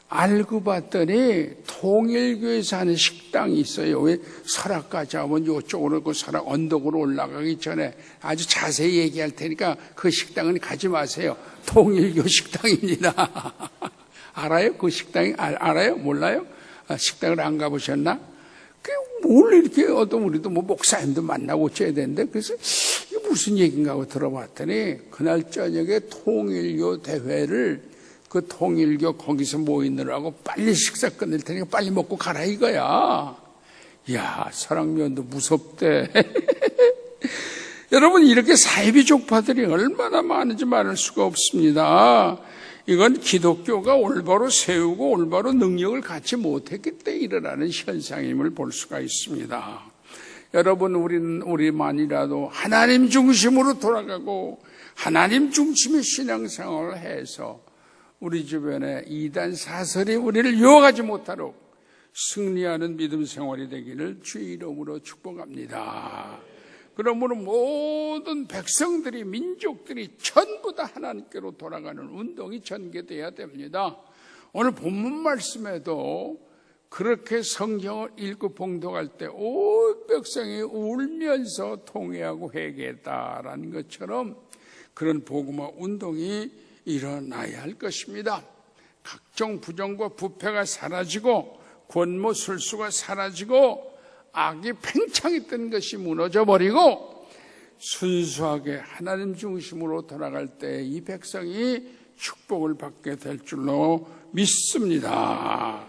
알고 봤더니 통일교에서 하는 식당이 있어요. 왜 설악까지 하면 이쪽으로 그 설악 언덕으로 올라가기 전에 아주 자세히 얘기할 테니까 그 식당은 가지 마세요. 통일교 식당입니다. 알아요? 그 식당이 알아요? 몰라요? 식당을 안 가보셨나? 뭘 이렇게 우리도 뭐 목사님도 만나고 어째야 되는데 그래서 이게 무슨 얘기인가 하고 들어봤더니 그날 저녁에 통일교 대회를 그 통일교 거기서 모이느라고 빨리 식사 끝낼 테니까 빨리 먹고 가라 이거야. 이야, 설악면도 무섭대. 여러분, 이렇게 사이비 종파들이 얼마나 많은지 말할 수가 없습니다. 이건 기독교가 올바로 세우고 올바로 능력을 갖지 못했기 때문에 일어나는 현상임을 볼 수가 있습니다. 여러분, 우리만이라도 하나님 중심으로 돌아가고 하나님 중심의 신앙생활을 해서 우리 주변에 이단 사설이 우리를 유혹하지 못하도록 승리하는 믿음 생활이 되기를 주의 이름으로 축복합니다. 그러므로 모든 백성들이 민족들이 전부 다 하나님께로 돌아가는 운동이 전개돼야 됩니다. 오늘 본문 말씀에도 그렇게 성경을 읽고 봉독할 때 온 백성이 울면서 통회하고 회개했다라는 것처럼 그런 복음화 운동이 일어나야 할 것입니다. 각종 부정과 부패가 사라지고 권모 술수가 사라지고 악이 팽창했던 것이 무너져버리고 순수하게 하나님 중심으로 돌아갈 때 이 백성이 축복을 받게 될 줄로 믿습니다.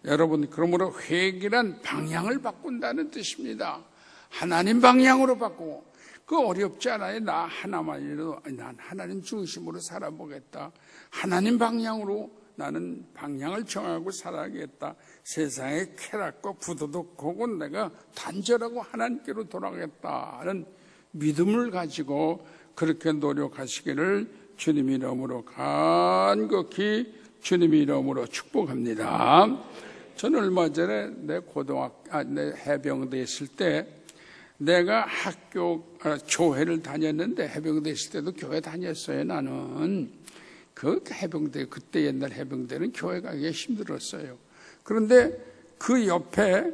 여러분, 그러므로 회개란 방향을 바꾼다는 뜻입니다. 하나님 방향으로 바꾸고 그 어렵지 않아요. 나 하나만이라도 난 하나님 중심으로 살아보겠다. 하나님 방향으로 나는 방향을 정하고 살아야겠다. 세상의 쾌락과 부도덕하고 내가 단절하고 하나님께로 돌아가겠다는 믿음을 가지고 그렇게 노력하시기를 주님 이름으로 간곡히 주님 이름으로 축복합니다. 저는 얼마 전에 내 해병대에 있을 때 내가 학교 교회를 다녔는데 해병대 있을 때도 교회 다녔어요. 나는 그 해병대 그때 옛날 해병대는 교회 가기가 힘들었어요. 그런데 그 옆에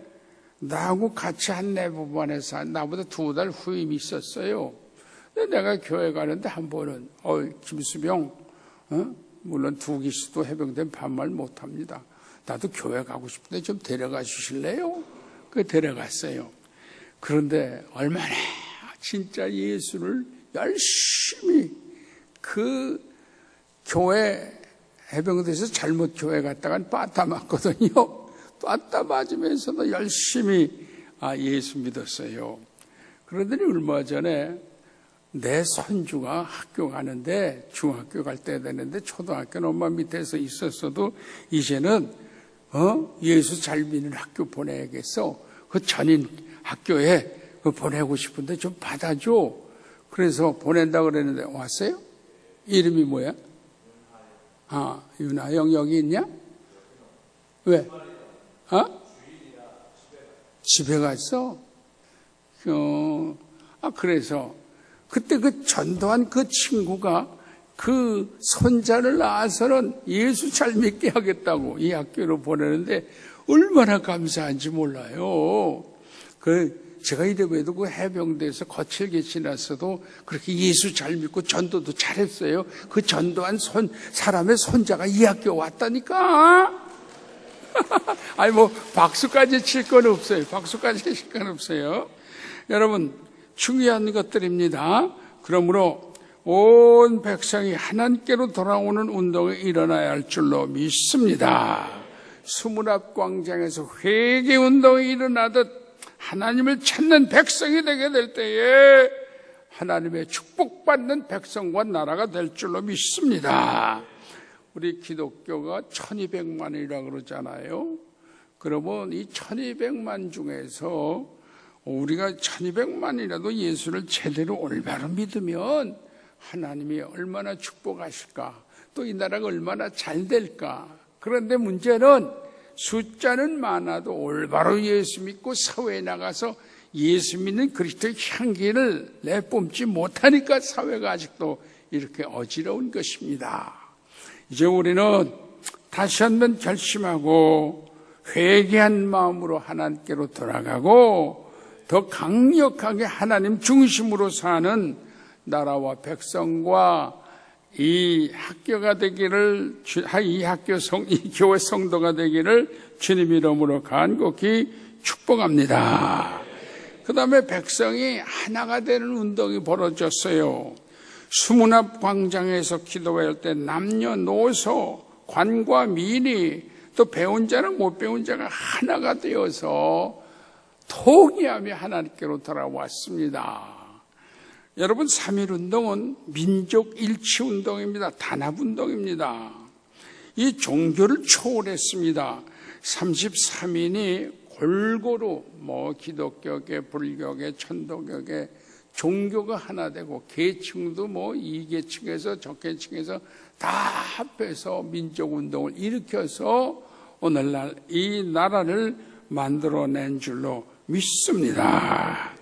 나하고 같이 한 내부반에서 나보다 2달 후임이 있었어요. 근데 내가 교회 가는데 한 번은 김수병 물론 두기수도 해병대는 반말 못합니다. 나도 교회 가고 싶은데 좀 데려가 주실래요? 그 데려갔어요. 그런데 얼마나 진짜 예수를 열심히 그 교회 해병대에서 잘못 교회 갔다간 빠따 맞거든요. 빠따 맞으면서도 열심히 예수 믿었어요. 그러더니 얼마 전에 내 손주가 학교 가는데, 중학교 갈 때 되는데 초등학교는 엄마 밑에서 있었어도 이제는 예수 잘 믿는 학교 보내야겠어. 그 전인 학교에 보내고 싶은데 좀 받아줘. 그래서 보낸다고 그랬는데 왔어요? 이름이 뭐야? 윤하영 여기 있냐? 왜? 집에 갔어? 그래서 그때 그 전도한 그 친구가 그 손자를 낳아서는 예수 잘 믿게 하겠다고 이 학교로 보내는데 얼마나 감사한지 몰라요. 제가 이래봬도 그 해병대에서 거칠게 지났어도 그렇게 예수 잘 믿고 전도도 잘했어요. 그 전도한 사람의 손자가 이 학교 왔다니까. 아니 박수까지 칠 건 없어요. 박수까지 칠 건 없어요. 여러분, 중요한 것들입니다. 그러므로 온 백성이 하나님께로 돌아오는 운동이 일어나야 할 줄로 믿습니다. 수문앞 광장에서 회개 운동이 일어나듯 하나님을 찾는 백성이 되게 될 때에 하나님의 축복받는 백성과 나라가 될 줄로 믿습니다. 우리 기독교가 1200만이라고 그러잖아요. 그러면 이 1200만 중에서 우리가 1200만이라도 예수를 제대로 올바로 믿으면 하나님이 얼마나 축복하실까, 또 이 나라가 얼마나 잘 될까. 그런데 문제는 숫자는 많아도 올바로 예수 믿고 사회에 나가서 예수 믿는 그리스도의 향기를 내뿜지 못하니까 사회가 아직도 이렇게 어지러운 것입니다. 이제 우리는 다시 한번 결심하고 회개한 마음으로 하나님께로 돌아가고 더 강력하게 하나님 중심으로 사는 나라와 백성과 이 학교가 되기를, 이 교회 성도가 되기를 주님 이름으로 간곡히 축복합니다. 그 다음에 백성이 하나가 되는 운동이 벌어졌어요. 수문앞 광장에서 기도할 때 남녀노소, 관과 민이, 또 배운 자랑 못 배운 자가 하나가 되어서 통일하며 하나님께로 돌아왔습니다. 여러분, 3.1운동은 민족 일치운동입니다. 단합운동입니다. 이 종교를 초월했습니다. 33인이 골고루 기독교계, 불교계, 천도교계 종교가 하나 되고 계층도 이 계층에서 저 계층에서 다 합해서 민족운동을 일으켜서 오늘날 이 나라를 만들어낸 줄로 믿습니다.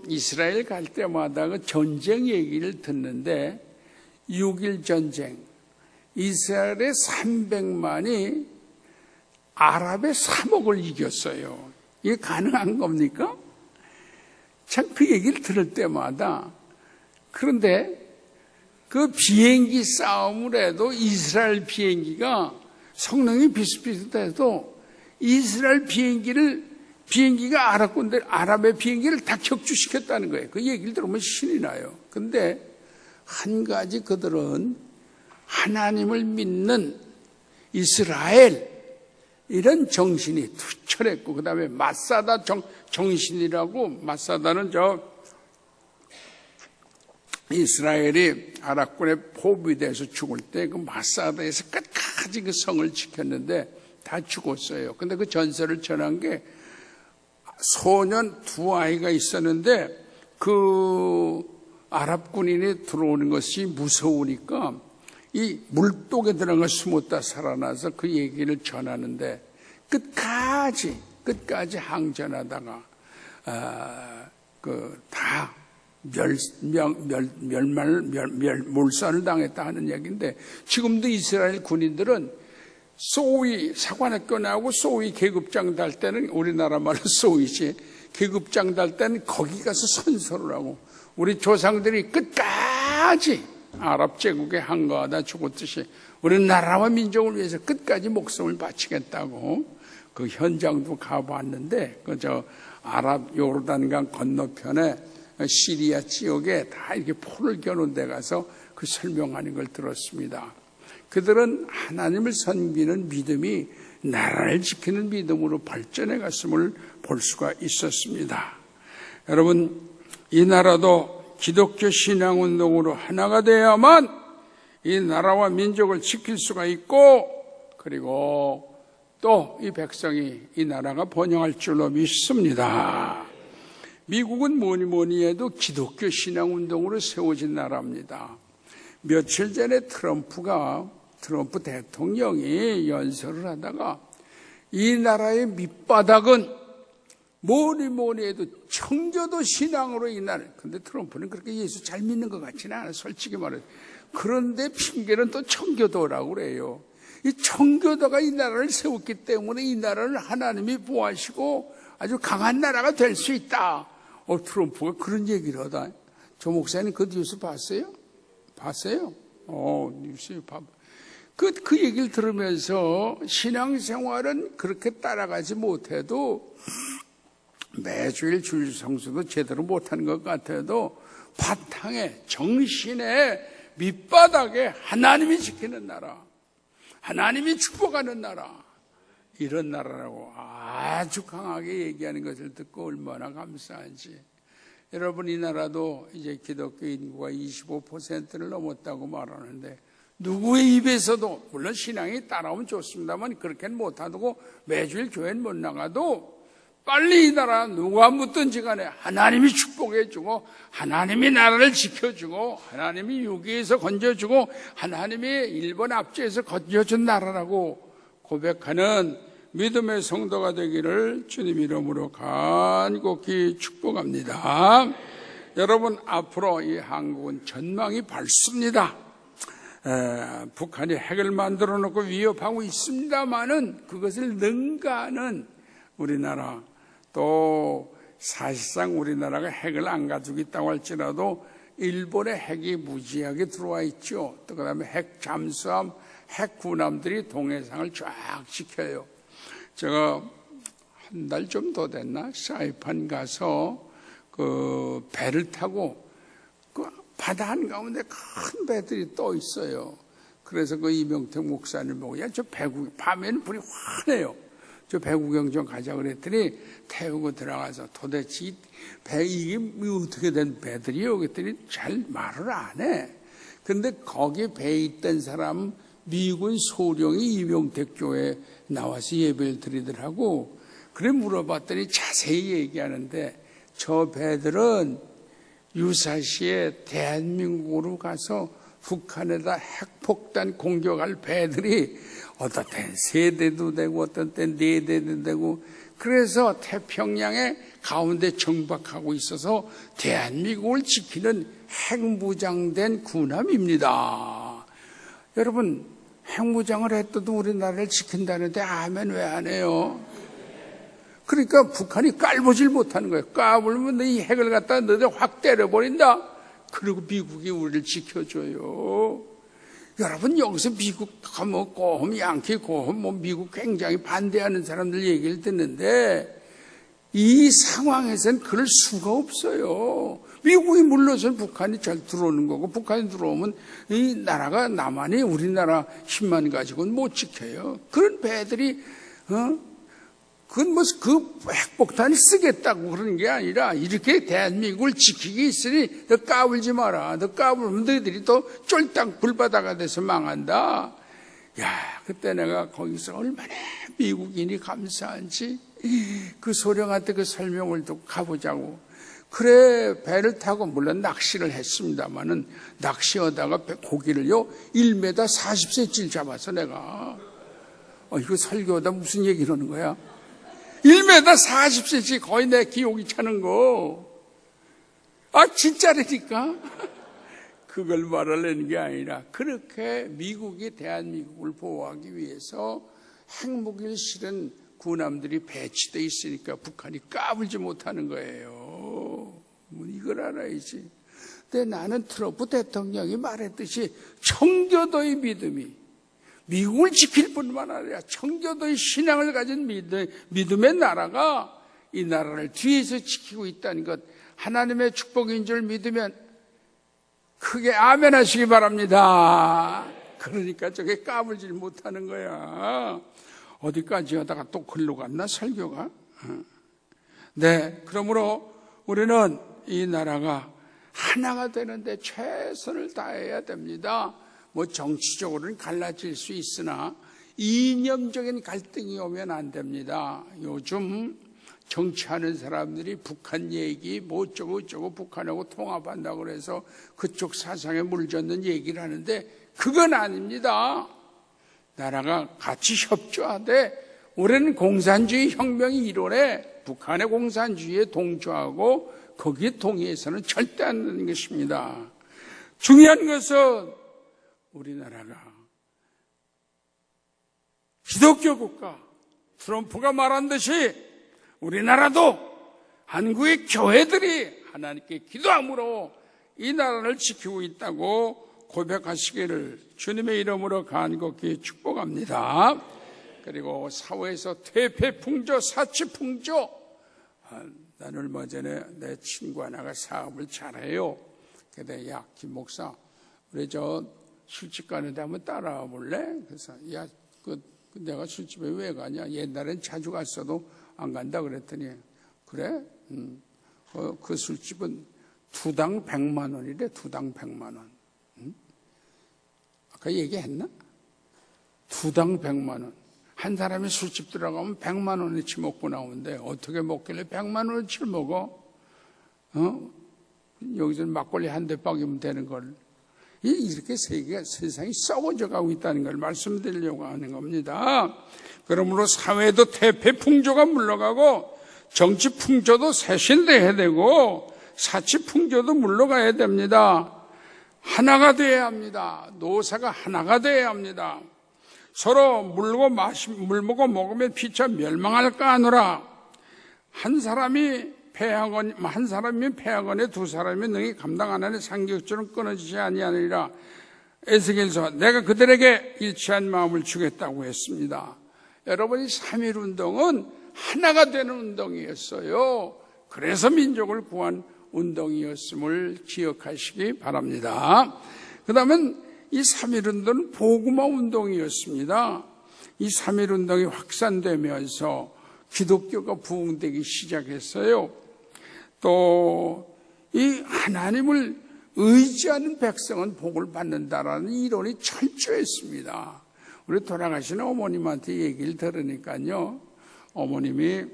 이스라엘 갈 때마다 그 전쟁 얘기를 듣는데 6.1 전쟁, 이스라엘의 300만이 아랍의 3억을 이겼어요. 이게 가능한 겁니까? 참 그 얘기를 들을 때마다, 그런데 그 비행기 싸움을 해도 이스라엘 비행기가 성능이 비슷비슷해도 이스라엘 비행기가 아랍의 비행기를 다 격추시켰다는 거예요. 그 얘기를 들으면 신이 나요. 근데 한 가지 그들은 하나님을 믿는 이스라엘 이런 정신이 투철했고, 그 다음에 마사다 정신이라고, 마사다는 이스라엘이 아랍군에 포위돼서 죽을 때 그 마사다에서 끝까지 그 성을 지켰는데 다 죽었어요. 근데 그 전설을 전한 게 소년 2아이가 있었는데 그 아랍 군인이 들어오는 것이 무서우니까 이 물독에 들어가 숨었다 살아나서 그 얘기를 전하는데 끝까지 항전하다가 다 몰살을 당했다 하는 얘기인데, 지금도 이스라엘 군인들은 소위 사관학교 나오고 소위 계급장 달 때는, 우리나라 말로 소위지, 계급장 달 때는 거기 가서 선서를 하고, 우리 조상들이 끝까지 아랍 제국에 항거하다 죽었듯이 우리 나라와 민족을 위해서 끝까지 목숨을 바치겠다고 그 현장도 가봤는데, 아랍 요르단강 건너편에 시리아 지역에 다 이렇게 포를 겨눈 데 가서 그 설명하는 걸 들었습니다. 그들은 하나님을 섬기는 믿음이 나라를 지키는 믿음으로 발전해 갔음을 볼 수가 있었습니다. 여러분, 이 나라도 기독교 신앙운동으로 하나가 되어야만 이 나라와 민족을 지킬 수가 있고, 그리고 또 이 백성이 이 나라가 번영할 줄로 믿습니다. 미국은 뭐니 해도 기독교 신앙운동으로 세워진 나라입니다. 며칠 전에 트럼프 대통령이 연설을 하다가 이 나라의 밑바닥은 뭐니 해도 청교도 신앙으로 이 나라. 근데 트럼프는 그렇게 예수 잘 믿는 것 같지는 않아요, 솔직히 말해서. 그런데 핑계는 또 청교도라고 그래요. 이 청교도가 이 나라를 세웠기 때문에 이 나라를 하나님이 보호하시고 아주 강한 나라가 될 수 있다. 트럼프가 그런 얘기를 하다. 조 목사님 그 뉴스 봤어요? 봤어요? 뉴스 봐. 그 얘기를 들으면서 신앙생활은 그렇게 따라가지 못해도 매주일 주일 성수도 제대로 못하는 것 같아도 바탕에 정신의 밑바닥에 하나님이 지키는 나라, 하나님이 축복하는 나라, 이런 나라라고 아주 강하게 얘기하는 것을 듣고 얼마나 감사한지. 여러분, 이 나라도 이제 기독교 인구가 25%를 넘었다고 말하는데 누구의 입에서도, 물론 신앙이 따라오면 좋습니다만 그렇게는 못하고 매주일 교회는 못 나가도 빨리 이 나라 누가 묻든지 간에 하나님이 축복해주고 하나님이 나라를 지켜주고 하나님이 유기에서 건져주고 하나님이 일본 압제에서 건져준 나라라고 고백하는 믿음의 성도가 되기를 주님 이름으로 간곡히 축복합니다. 여러분, 앞으로 이 한국은 전망이 밝습니다. 북한이 핵을 만들어 놓고 위협하고 있습니다마는 그것을 능가하는 우리나라, 또 사실상 우리나라가 핵을 안 가지고 있다고 할지라도 일본의 핵이 무지하게 들어와 있죠. 또 그다음에 핵 잠수함, 핵 군함들이 동해상을 쫙 지켜요. 제가 한 달 좀 더 됐나? 사이판 가서 그 배를 타고 그 바다 한가운데 큰 배들이 떠 있어요. 그래서 그 이명택 목사님 보고, 야, 저 밤에는 불이 환해요. 저 배 구경 좀 가자 그랬더니 태우고 들어가서 도대체 이게 어떻게 된 배들이요? 그랬더니 잘 말을 안 해. 근데 거기 배에 있던 사람 미군 소령이 이명택 교회에 나와서 예배를 드리더라고. 그래 물어봤더니 자세히 얘기하는데 저 배들은 유사시에 대한민국으로 가서 북한에다 핵폭탄 공격할 배들이 어떤 때는 3대도 되고 어떤 때는 4대도 되고, 그래서 태평양의 가운데 정박하고 있어서 대한민국을 지키는 핵무장된 군함입니다. 여러분, 핵무장을 했어도 우리나라를 지킨다는데 아멘 왜 안 해요? 그러니까 북한이 깔보질 못하는 거예요. 까불면 이 핵을 갖다 너네 확 때려버린다. 그리고 미국이 우리를 지켜줘요. 여러분, 여기서 미국 뭐 고험 양키 고험 뭐 미국 굉장히 반대하는 사람들 얘기를 듣는데 이 상황에서는 그럴 수가 없어요. 미국이 물러서는 북한이 잘 들어오는 거고, 북한이 들어오면 이 나라가 남한이 우리나라 힘만 가지고는 못 지켜요. 그런 배들이 그건 뭐 그 핵폭탄이 쓰겠다고 그러는 게 아니라 이렇게 대한민국을 지키기 있으니 너 까불지 마라. 너 까불면 너희들이 또 쫄딱 불바다가 돼서 망한다. 야, 그때 내가 거기서 얼마나 미국인이 감사한지 그 소령한테 그 설명을 듣고 가보자고. 그래, 배를 타고 물론 낚시를 했습니다마는 낚시하다가 고기를요 1m 40cm를 잡아서 내가 이거 설교하다 무슨 얘기를 하는 거야? 1m 40cm 거의 내 기억이 차는 거. 진짜라니까? 그걸 말하려는 게 아니라 그렇게 미국이 대한민국을 보호하기 위해서 핵무기를 실은 군함들이 배치되어 있으니까 북한이 까불지 못하는 거예요. 이걸 알아야지. 근데 나는 트럼프 대통령이 말했듯이 청교도의 믿음이 미국을 지킬 뿐만 아니라 청교도의 신앙을 가진 믿음의 나라가 이 나라를 뒤에서 지키고 있다는 것, 하나님의 축복인 줄 믿으면 크게 아멘 하시기 바랍니다. 그러니까 저게 까불질 못하는 거야. 어디까지 하다가 또 글로 갔나 설교가? 네, 그러므로 우리는 이 나라가 하나가 되는데 최선을 다해야 됩니다. 뭐 정치적으로는 갈라질 수 있으나 이념적인 갈등이 오면 안 됩니다. 요즘 정치하는 사람들이 북한 얘기 뭐 어쩌고 북한하고 통합한다고 그래서 그쪽 사상에 물젓는 얘기를 하는데 그건 아닙니다. 나라가 같이 협조하되 올해는 공산주의 혁명이 이론에 북한의 공산주의에 동조하고 거기에 동의해서는 절대 안 되는 것입니다. 중요한 것은 우리나라가 기독교 국가, 트럼프가 말한 듯이 우리나라도 한국의 교회들이 하나님께 기도함으로 이 나라를 지키고 있다고 고백하시기를 주님의 이름으로 간곡히 축복합니다. 그리고 사회에서 퇴폐풍조, 사치풍조. 난 얼마 전에 내 친구 하나가 사업을 잘해요. 그래, 야, 김 목사, 우리 저 술집 가는데 한번 따라와 볼래? 그래서 야, 내가 술집에 왜 가냐? 옛날엔 자주 갔어도 안 간다 그랬더니 그래? 그 술집은 두당 100만 원이래. 두당 100만 원. 아까 얘기했나? 두당 100만 원. 한 사람이 술집 들어가면 100만 원어치 먹고 나오는데 어떻게 먹길래 100만 원어치를 먹어? 여기서 막걸리 한 대 빠기면 되는 걸. 이렇게 세상이 썩어져 가고 있다는 걸 말씀드리려고 하는 겁니다. 그러므로 사회도 퇴폐풍조가 물러가고 정치풍조도 세신돼야 되고 사치풍조도 물러가야 됩니다. 하나가 되어야 합니다. 노사가 하나가 되어야 합니다. 서로 물먹고 먹으면 피차 멸망할까 하노라. 한 사람이 패하거니 두 사람이 능히 감당 안 하는 상격줄은 끊어지지 아니하리라. 에스겔서 내가 그들에게 일치한 마음을 주겠다고 했습니다. 여러분, 이 3.1운동은 하나가 되는 운동이었어요. 그래서 민족을 구한 운동이었음을 기억하시기 바랍니다. 그 다음엔 이 3.1운동은 복음화 운동이었습니다. 이 3.1운동이 확산되면서 기독교가 부흥되기 시작했어요. 또 이 하나님을 의지하는 백성은 복을 받는다라는 이론이 철저했습니다. 우리 돌아가신 어머님한테 얘기를 들으니까요, 어머님이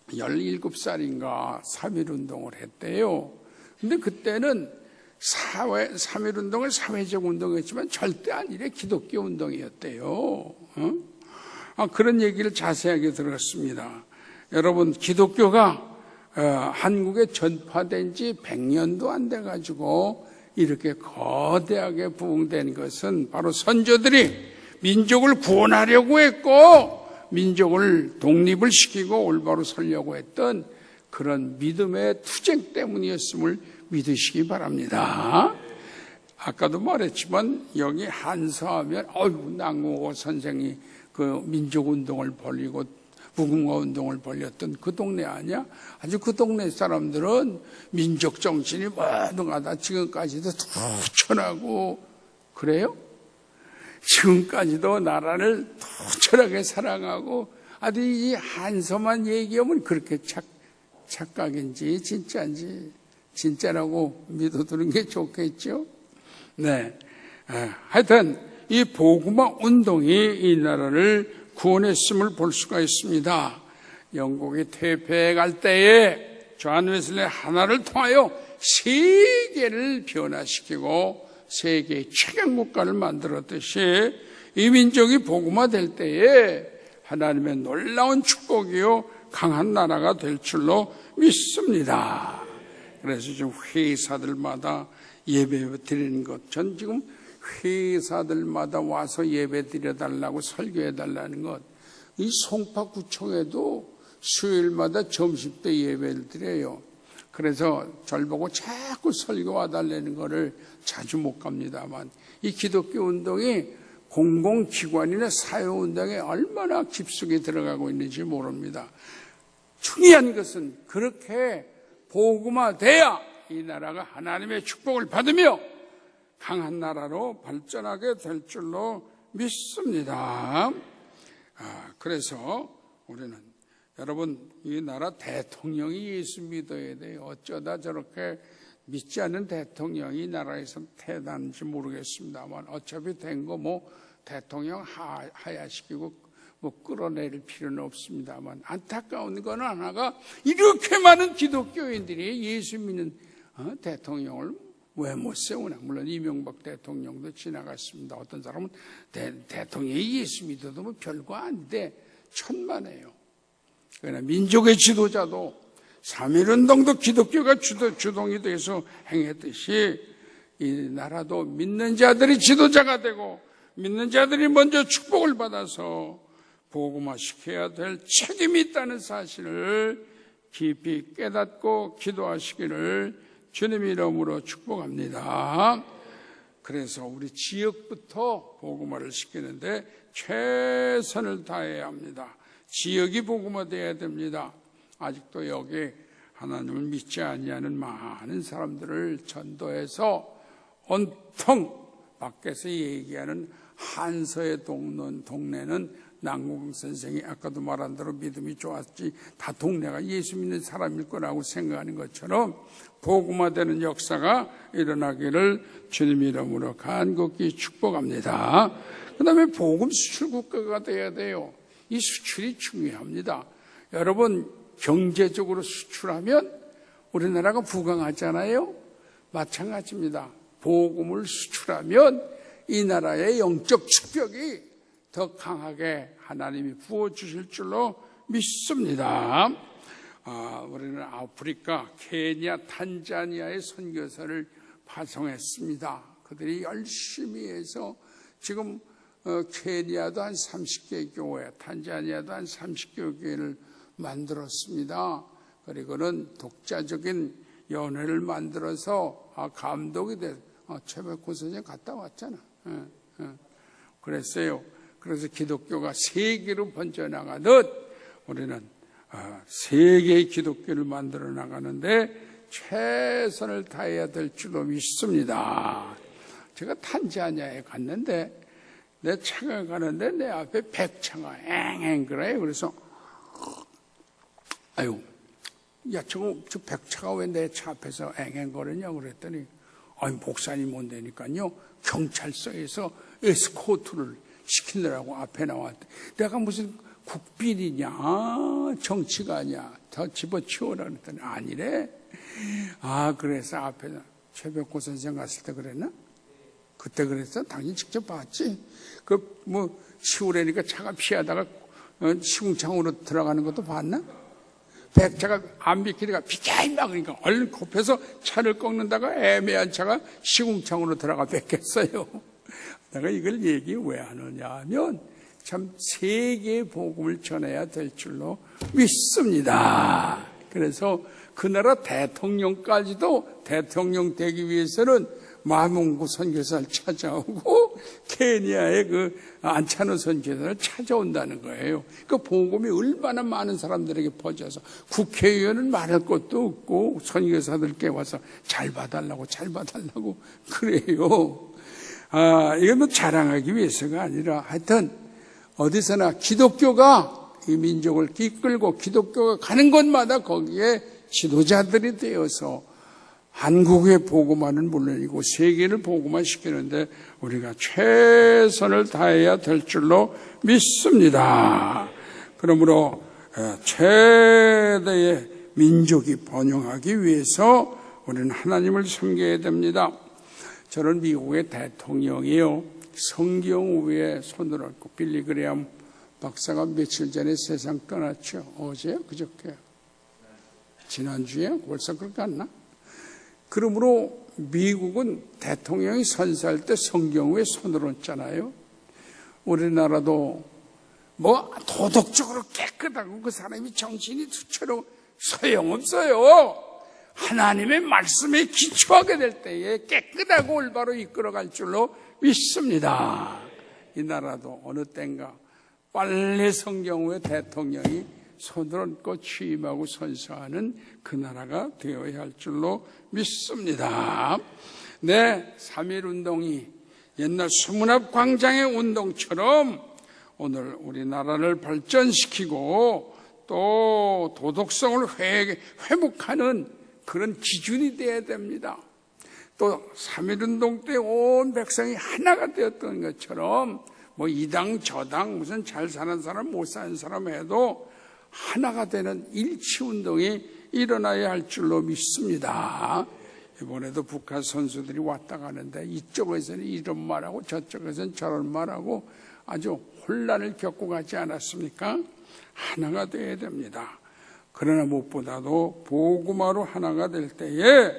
17살인가 3.1운동을 했대요. 근데 그때는 3.1운동은 사회적 운동이었지만 절대 아니래 기독교 운동이었대요. 그런 얘기를 자세하게 들었습니다. 여러분, 기독교가 한국에 전파된 지 100년도 안 돼가지고 이렇게 거대하게 부흥된 것은 바로 선조들이 민족을 구원하려고 했고 민족을 독립을 시키고 올바로 서려고 했던 그런 믿음의 투쟁 때문이었음을 믿으시기 바랍니다. 아까도 말했지만 여기 한서하면 남궁호 선생이 그 민족운동을 벌이고 무궁화 운동을 벌였던 그 동네 아니야? 아주 그 동네 사람들은 민족 정신이 무능하다. 지금까지도 투철하고 그래요? 지금까지도 나라를 투철하게 사랑하고 아주 이 한서만 얘기하면 그렇게 착각인지 진짜인지 진짜라고 믿어두는 게 좋겠죠? 네. 하여튼 이 복음화 운동이 이 나라를 구원했음을 볼 수가 있습니다. 영국이 퇴폐해 갈 때에 존 웨슬리 하나를 통하여 세계를 변화시키고 세계의 최강 국가를 만들었듯이 이 민족이 복음화될 때에 하나님의 놀라운 축복이요 강한 나라가 될 줄로 믿습니다. 그래서 지금 회사들마다 예배 드리는 것, 전 지금 회사들마다 와서 예배 드려달라고 설교해달라는 것, 이 송파구청에도 수요일마다 점심때 예배를 드려요. 그래서 절 보고 자꾸 설교 와달라는 거를 자주 못 갑니다만 이 기독교 운동이 공공기관이나 사회운동에 얼마나 깊숙이 들어가고 있는지 모릅니다. 중요한 것은 그렇게 복음화돼야 이 나라가 하나님의 축복을 받으며 강한 나라로 발전하게 될 줄로 믿습니다. 그래서 우리는 여러분 이 나라 대통령이 예수 믿어야 돼요. 어쩌다 저렇게 믿지 않는 대통령이 이 나라에서 태어났는지 모르겠습니다만 어차피 된 거 뭐 대통령 하야시키고 뭐 끌어내릴 필요는 없습니다만 안타까운 건 하나가 이렇게 많은 기독교인들이 예수 믿는 대통령을 왜 못 세우나. 물론 이명박 대통령도 지나갔습니다. 어떤 사람은 대통령이 예수 믿어도 뭐 별거 아닌데 천만에요. 그러나 민족의 지도자도 3.1운동도 기독교가 주동이 돼서 행했듯이 이 나라도 믿는 자들이 지도자가 되고 믿는 자들이 먼저 축복을 받아서 복음화시켜야 될 책임이 있다는 사실을 깊이 깨닫고 기도하시기를 주님 이름으로 축복합니다. 그래서 우리 지역부터 복음화를 시키는데 최선을 다해야 합니다. 지역이 복음화돼야 됩니다. 아직도 여기 하나님을 믿지 아니하는 많은 사람들을 전도해서 온통 밖에서 얘기하는 한서의 동네는 남궁 선생이 아까도 말한 대로 믿음이 좋았지 다 동네가 예수 믿는 사람일 거라고 생각하는 것처럼 복음화되는 역사가 일어나기를 주님 이름으로 간곡히 축복합니다. 그 다음에 복음 수출 국가가 돼야 돼요. 이 수출이 중요합니다. 여러분 경제적으로 수출하면 우리나라가 부강하잖아요. 마찬가지입니다. 복음을 수출하면 이 나라의 영적 축복이 더 강하게 하나님이 부어주실 줄로 믿습니다. 우리는 아프리카, 케냐, 탄자니아의 선교사를 파송했습니다. 그들이 열심히 해서 지금 케냐도 한 30개 교회, 탄자니아도 한 30개 교회를 만들었습니다. 그리고는 독자적인 연회를 만들어서 감독이 돼서 최백호 선생님 갔다 왔잖아. 그랬어요. 그래서 기독교가 세계로 번져나가듯 우리는 세계의 기독교를 만들어 나가는데 최선을 다해야 될 줄로 믿습니다. 제가 탄자니아에 갔는데 내 차가 가는데 내 앞에 백차가 앵앵 그래요. 그래서 아유, 야 저 백차가 왜 내 차 앞에서 앵앵 거리냐 그랬더니 아니 목사님 온다니까요. 경찰서에서 에스코트를 시키느라고 앞에 나왔대. 내가 무슨 국빈이냐 정치가냐 더 집어치워라 그랬더니 아니래. 그래서 앞에 최백호 선생 갔을 때 그랬나? 그때 그랬어? 당연히 직접 봤지. 시골에니까 차가 피하다가 시궁창으로 들어가는 것도 봤나? 백차가 안 비키니까 비켜 임마 그러니까 얼른 급해서 차를 꺾는다가 애매한 차가 시궁창으로 들어가 뺏겼어요. 내가 이걸 얘기 왜 하느냐 하면 참 세계의 복음을 전해야 될 줄로 믿습니다. 그래서 그 나라 대통령까지도 대통령 되기 위해서는 마문구 선교사를 찾아오고 케냐의 그 안차노 선교사를 찾아온다는 거예요. 그 복음이 얼마나 많은 사람들에게 퍼져서 국회의원은 말할 것도 없고 선교사들께 와서 잘 봐달라고 그래요. 이건 뭐 자랑하기 위해서가 아니라 하여튼 어디서나 기독교가 이 민족을 이끌고 기독교가 가는 곳마다 거기에 지도자들이 되어서 한국의 복음화는 물론이고 세계를 복음화시키는데 우리가 최선을 다해야 될 줄로 믿습니다. 그러므로 최대의 민족이 번영하기 위해서 우리는 하나님을 섬겨야 됩니다. 저는 미국의 대통령이요. 성경 위에 손을 얹고 빌리 그레엄 박사가 며칠 전에 세상 떠났죠. 어제 그저께 지난주에 벌써 그렇게 갔나? 그러므로 미국은 대통령이 선서할 때 성경 위에 손을 얹잖아요. 우리나라도 뭐 도덕적으로 깨끗하고 그 사람이 정신이 투철하고 소용없어요. 하나님의 말씀에 기초하게 될 때에 깨끗하고 올바로 이끌어갈 줄로 믿습니다. 이 나라도 어느 땐가 빨리 성경 위에 대통령이 손을 얹고 취임하고 선서하는 그 나라가 되어야 할 줄로 믿습니다. 네, 3.1 운동이 옛날 수문앞 광장의 운동처럼 오늘 우리나라를 발전시키고 또 도덕성을 회복하는 그런 기준이 되어야 됩니다. 또 3.1 운동 때 온 백성이 하나가 되었던 것처럼 뭐 이 당 저 당 무슨 잘 사는 사람 못 사는 사람 해도 하나가 되는 일치 운동이 일어나야 할 줄로 믿습니다. 이번에도 북한 선수들이 왔다 가는데 이쪽에서는 이런 말하고 저쪽에서는 저런 말하고 아주 혼란을 겪고 가지 않았습니까? 하나가 되어야 됩니다. 그러나 무엇보다도 복음화로 하나가 될 때에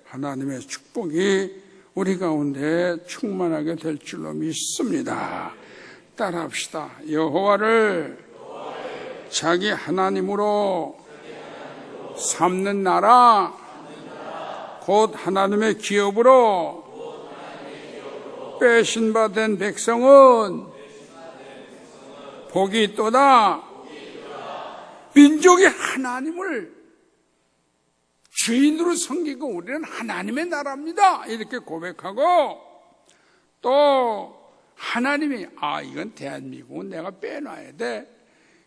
하나님의 축복이 우리 가운데 충만하게 될 줄로 믿습니다. 따라합시다. 여호와를 자기 하나님으로 삼는 나라, 곧 하나님의 기업으로 빼신바된 백성은 복이 있도다. 민족이 하나님을 주인으로 섬기고 우리는 하나님의 나라입니다. 이렇게 고백하고 또 하나님이 이건 대한민국은 내가 빼놔야 돼.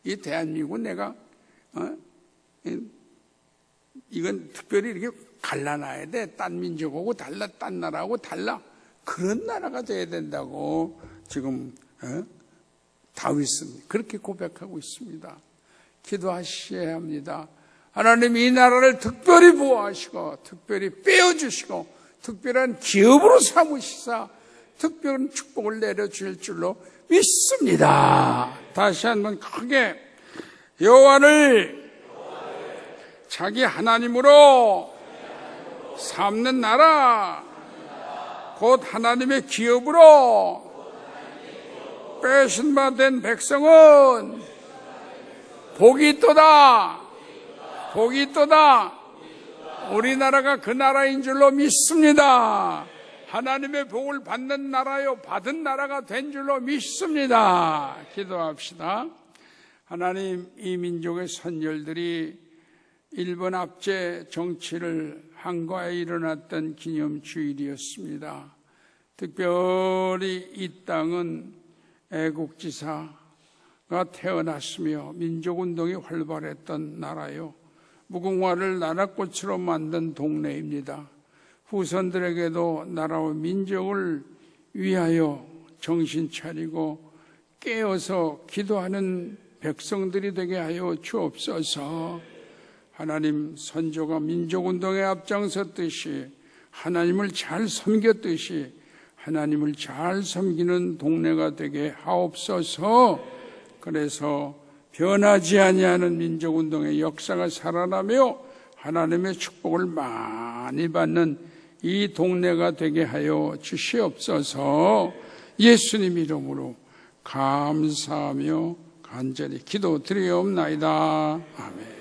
이 대한민국은 내가 이건 특별히 이렇게 갈라놔야 돼. 딴 민족하고 달라, 딴 나라하고 달라. 그런 나라가 돼야 된다고 지금 다윗은 그렇게 고백하고 있습니다. 기도하셔야 합니다. 하나님 이 나라를 특별히 보호하시고 특별히 빼어주시고 특별한 기업으로 삼으시사 특별한 축복을 내려주실 줄로 믿습니다. 다시 한번 크게 여호와를 자기 하나님으로 삼는 나라, 곧 하나님의 기업으로 빼신바된 백성은 복이 있도다. 복이 있도다. 우리나라가 그 나라인 줄로 믿습니다. 하나님의 복을 받는 나라요, 받은 나라가 된 줄로 믿습니다. 기도합시다. 하나님, 이 민족의 선열들이 일본 압제 정치를 한과에 일어났던 기념주일이었습니다. 특별히 이 땅은 애국지사가 태어났으며 민족운동이 활발했던 나라요, 무궁화를 나라꽃으로 만든 동네입니다. 후손들에게도 나라와 민족을 위하여 정신 차리고 깨어서 기도하는 백성들이 되게 하여 주옵소서. 하나님, 선조가 민족운동에 앞장섰듯이 하나님을 잘 섬겼듯이 하나님을 잘 섬기는 동네가 되게 하옵소서. 그래서 변하지 아니하는 민족운동의 역사가 살아나며 하나님의 축복을 많이 받는 이 동네가 되게 하여 주시옵소서. 예수님 이름으로 감사하며 간절히 기도드리옵나이다. 아멘.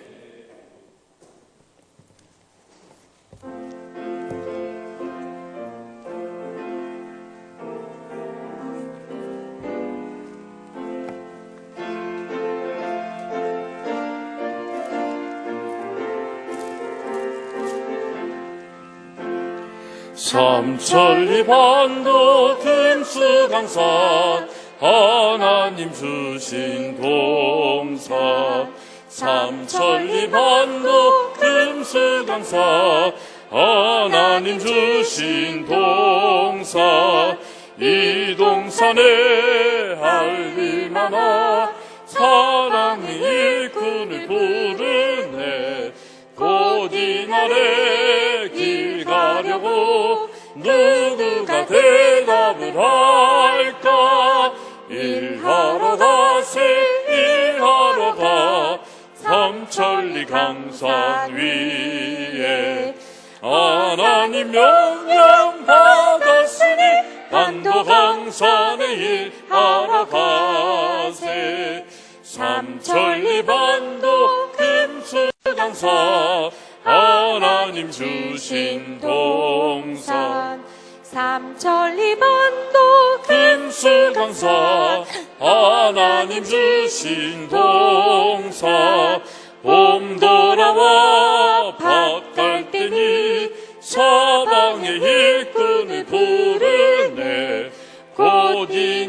삼천리 반도 금수강산 하나님 주신 동산, 삼천리 반도 금수강산 하나님 주신 동산, 이 동산에 할 일 많아 사랑의 일꾼을 부르네. 곧 이날에 길 가려고 누구가 대답을 할까? 일하러 가세 일하러 가 삼천리 강산 위에 하나님 명령 받았으니 반도 강산에 일하러 가세. 삼천리 반도 금수강산 하나님 주신 동산, 삼천리 반도 금수강산 하나님 주신 동산, 봄 돌아와 밭 갈 때니 사방의 일꾼을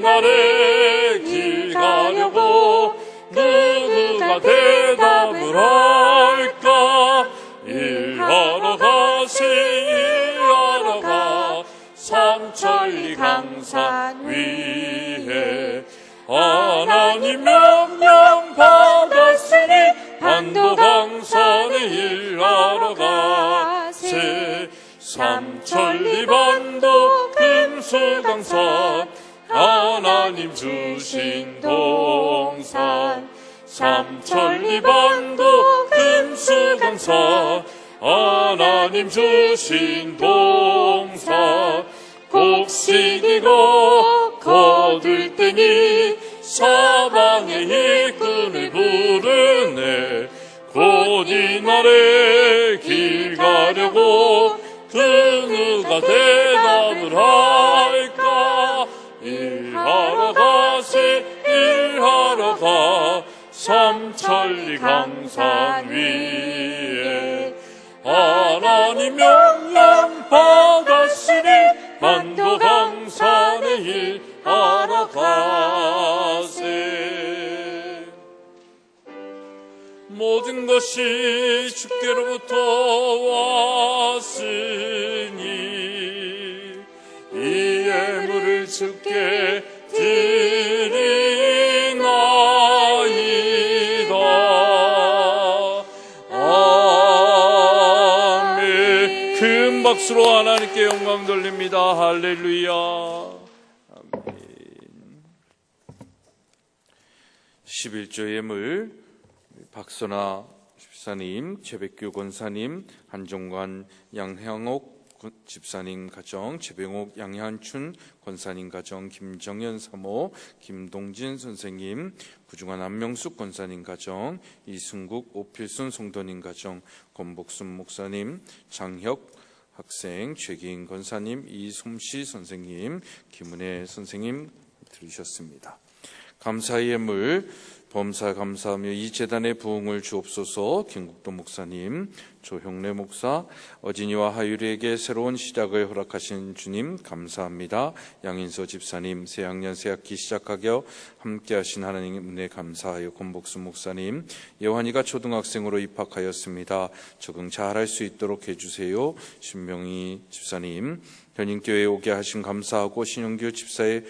날에 길 가려고 누구가 대답을 할까? 일하러 가시 일하러 가 삼천리 강산 위에 하나님 명령 받았으니 반도강산에 일하러 가세 삼천리 반도 금수강산 하나님 주신 동산 삼천리 반도 금수강산 하나님 주신 동산 곡식이고 거둘 때니 사방의 일꾼을 부르네 곧 이날에 길 가려고 그 누가 대답을 할까 일하러 가시 일하러 가 삼천리 강산 위에 하나님 명령 받았으니 반도강산에 일하러 가세 모든 것이 주께로부터 왔으니 이 예물을 주께 드리나이다. 아멘. 큰 박수로 하나님께 영광 돌립니다. 할렐루야. 아멘. 11조 예물 박선아 집사님, 최백규 권사님, 한종관 양향옥 집사님 가정, 최병옥 양한춘 권사님 가정, 김정현 사모, 김동진 선생님, 구중한 안명숙 권사님 가정, 이승국 오필순 성도님 가정, 권복순 목사님, 장혁 학생, 최기인 권사님, 이솜씨 선생님, 김은혜 선생님 들으셨습니다. 감사의 예물 범사 감사하며 이 재단의 부흥을 주옵소서. 김국도 목사님, 조형래 목사, 어진이와 하율이에게 새로운 시작을 허락하신 주님 감사합니다. 양인서 집사님, 새학년 새학기 시작하여 함께하신 하나님 은혜 감사하여 권복수 목사님, 여환이가 초등학생으로 입학하였습니다. 적응 잘할 수 있도록 해주세요. 신명희 집사님, 현인교회에 오게 하신 감사하고 신영규 집사의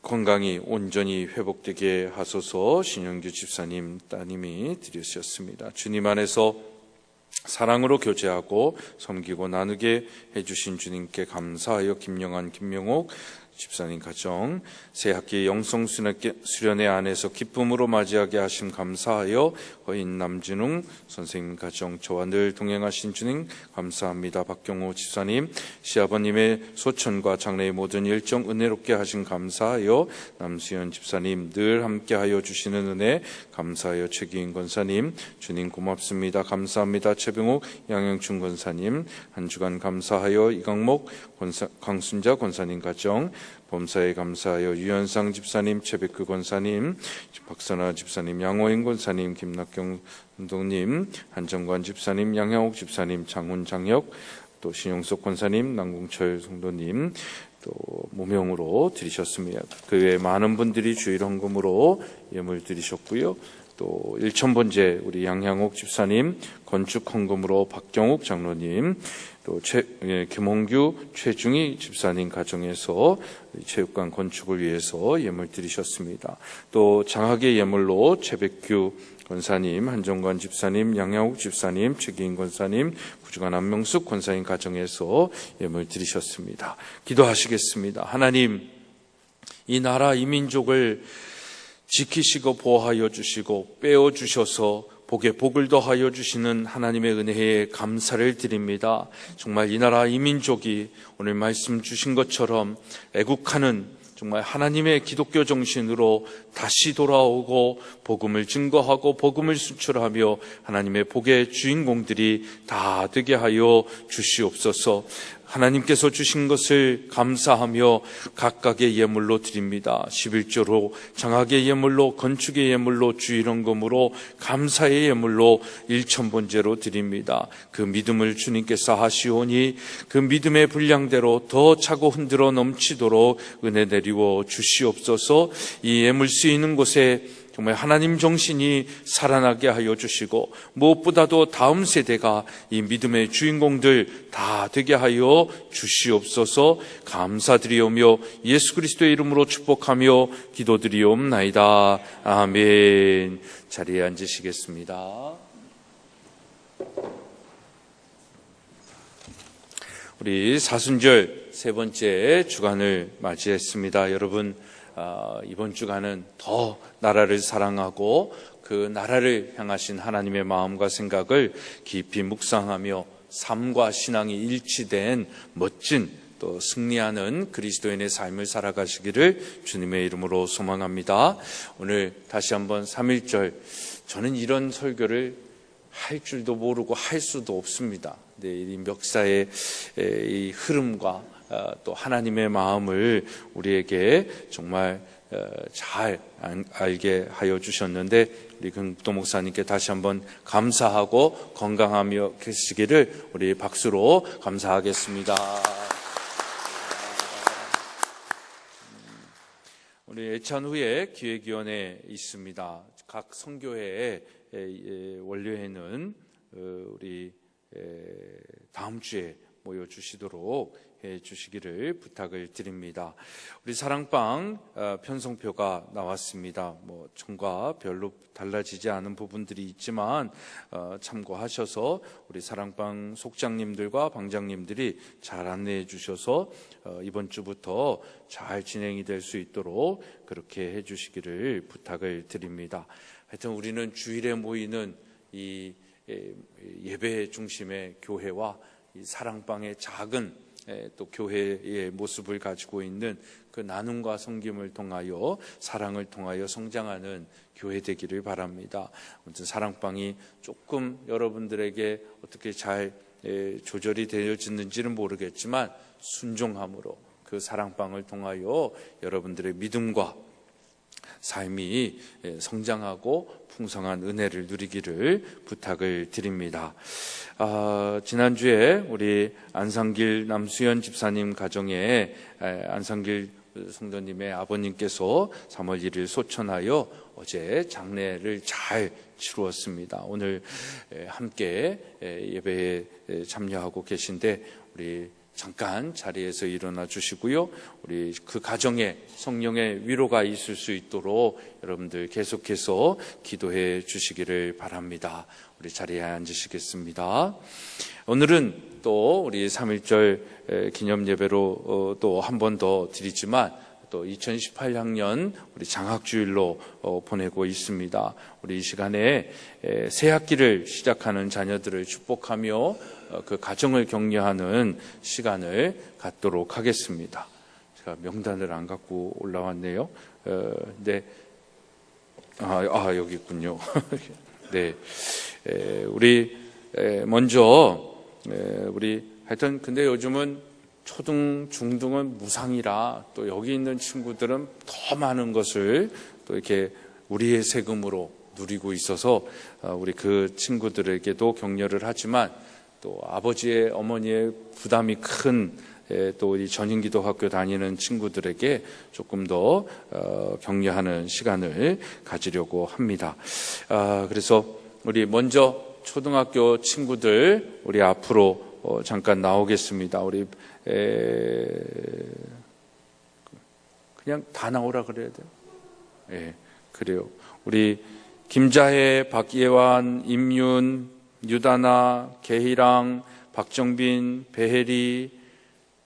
건강이 온전히 회복되게 하소서. 신영규 집사님 따님이 드리셨습니다. 주님 안에서 사랑으로 교제하고 섬기고 나누게 해주신 주님께 감사하여 김영환, 김명옥 집사님 가정, 새학기 영성 수련회 안에서 기쁨으로 맞이하게 하심 감사하여 허인 남진웅 선생님 가정, 저와 늘 동행하신 주님 감사합니다. 박경호 집사님, 시아버님의 소천과 장래의 모든 일정 은혜롭게 하심 감사하여 남수연 집사님, 늘 함께하여 주시는 은혜 감사하여 최기인 권사님, 주님 고맙습니다. 감사합니다. 최병욱 양영춘 권사님, 한 주간 감사하여 이강목 강순자 권사님 가정, 범사에 감사하여 유현상 집사님, 최백규 권사님, 박선아 집사님, 양호인 권사님, 김낙경 감독님, 한정관 집사님, 양향옥 집사님, 장훈 장혁, 또 신용석 권사님, 남궁철 성도님 또 무명으로 드리셨습니다. 그 외에 많은 분들이 주일 헌금으로 예물 드리셨고요. 또 1000번째 우리 양향옥 집사님 건축 헌금으로 박경욱 장로님, 또 김홍규 최중희 집사님 가정에서 체육관 건축을 위해서 예물 드리셨습니다. 또 장학의 예물로 최백규 권사님, 한정관 집사님, 양양욱 집사님, 최기인 권사님, 구주관 안명숙 권사님 가정에서 예물 드리셨습니다. 기도하시겠습니다. 하나님, 이 나라 이 민족을 지키시고 보호하여 주시고 빼어주셔서 복에 복을 더하여 주시는 하나님의 은혜에 감사를 드립니다. 정말 이 나라 이 민족이 오늘 말씀 주신 것처럼 애국하는 정말 하나님의 기독교 정신으로 다시 돌아오고 복음을 증거하고 복음을 수출하며 하나님의 복의 주인공들이 다 되게 하여 주시옵소서. 하나님께서 주신 것을 감사하며 각각의 예물로 드립니다. 11조로 장학의 예물로, 건축의 예물로, 주일헌금으로, 감사의 예물로 1,000번제로 드립니다. 그 믿음을 주님께서 하시오니 그 믿음의 분량대로 더 차고 흔들어 넘치도록 은혜 내리워 주시옵소서. 이 예물 쓰이는 곳에 정말 하나님 정신이 살아나게 하여 주시고, 무엇보다도 다음 세대가 이 믿음의 주인공들 다 되게 하여 주시옵소서. 감사드리오며 예수 그리스도의 이름으로 축복하며 기도드리옵나이다. 아멘. 자리에 앉으시겠습니다. 우리 사순절 세 번째 주간을 맞이했습니다. 여러분, 이번 주간은 더 나라를 사랑하고 그 나라를 향하신 하나님의 마음과 생각을 깊이 묵상하며 삶과 신앙이 일치된 멋진 또 승리하는 그리스도인의 삶을 살아가시기를 주님의 이름으로 소망합니다. 오늘 다시 한번 3.1절, 저는 이런 설교를 할 줄도 모르고 할 수도 없습니다. 이 멱사의 이 흐름과 또 하나님의 마음을 우리에게 정말 잘 알게 하여 주셨는데, 우리 금도 목사님께 다시 한번 감사하고 건강하며 계시기를 우리 박수로 감사하겠습니다. 우리 예찬 후에 기획위원회 있습니다. 각 선교회의 원료회는 우리 다음 주에 모여주시도록 해주시기를 부탁을 드립니다. 우리 사랑방 편성표가 나왔습니다. 전과 별로 달라지지 않은 부분들이 있지만 참고하셔서 우리 사랑방 속장님들과 방장님들이 잘 안내해 주셔서 이번 주부터 잘 진행이 될 수 있도록 그렇게 해주시기를 부탁을 드립니다. 하여튼 우리는 주일에 모이는 이 예배 중심의 교회와 이 사랑방의 작은 또 교회의 모습을 가지고 있는 그 나눔과 섬김을 통하여, 사랑을 통하여 성장하는 교회 되기를 바랍니다. 아무튼 사랑방이 조금 여러분들에게 어떻게 잘 조절이 되어지는지는 모르겠지만 순종함으로 그 사랑방을 통하여 여러분들의 믿음과 삶이 성장하고 풍성한 은혜를 누리기를 부탁을 드립니다. 지난주에 우리 안상길 남수연 집사님 가정에 안상길 성도님의 아버님께서 3월 1일 소천하여 어제 장례를 잘 치루었습니다. 오늘 함께 예배에 참여하고 계신데 우리 잠깐 자리에서 일어나 주시고요. 우리 그 가정에 성령의 위로가 있을 수 있도록 여러분들 계속해서 기도해 주시기를 바랍니다. 우리 자리에 앉으시겠습니다. 오늘은 또 우리 3.1절 기념 예배로 또 한 번 더 드리지만 또 2018학년 우리 장학주일로 보내고 있습니다. 우리 이 시간에 새 학기를 시작하는 자녀들을 축복하며 그 가정을 격려하는 시간을 갖도록 하겠습니다. 제가 명단을 안 갖고 올라왔네요. 네, 여기 있군요. 네, 우리 먼저 우리 하여튼 근데 요즘은 초등, 중등은 무상이라 또 여기 있는 친구들은 더 많은 것을 또 이렇게 우리의 세금으로 누리고 있어서 우리 그 친구들에게도 격려를 하지만 또 아버지의 어머니의 부담이 큰 또 이 전인기도학교 다니는 친구들에게 조금 더 격려하는 시간을 가지려고 합니다. 그래서 우리 먼저 초등학교 친구들 우리 앞으로 잠깐 나오겠습니다. 우리 그냥 다 나오라 그래야 돼요. 예, 그래요. 우리 김자혜, 박예환, 임윤, 유다나, 개희랑, 박정빈, 배혜리,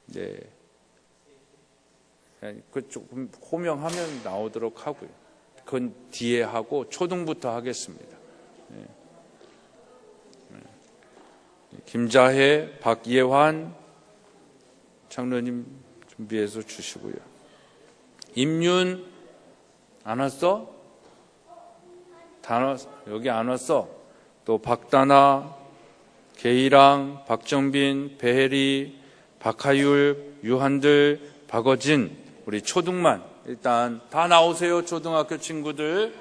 네, 그 조금 호명하면 나오도록 하고요. 그건 뒤에 하고 초등부터 하겠습니다. 네. 김자혜, 박예환 장로님 준비해서 주시고요. 임윤 안 왔어? 여기 안 왔어? 또 박다나, 개희랑, 박정빈, 배혜리, 박하율, 유한들, 박어진, 우리 초등만 일단 다 나오세요. 초등학교 친구들.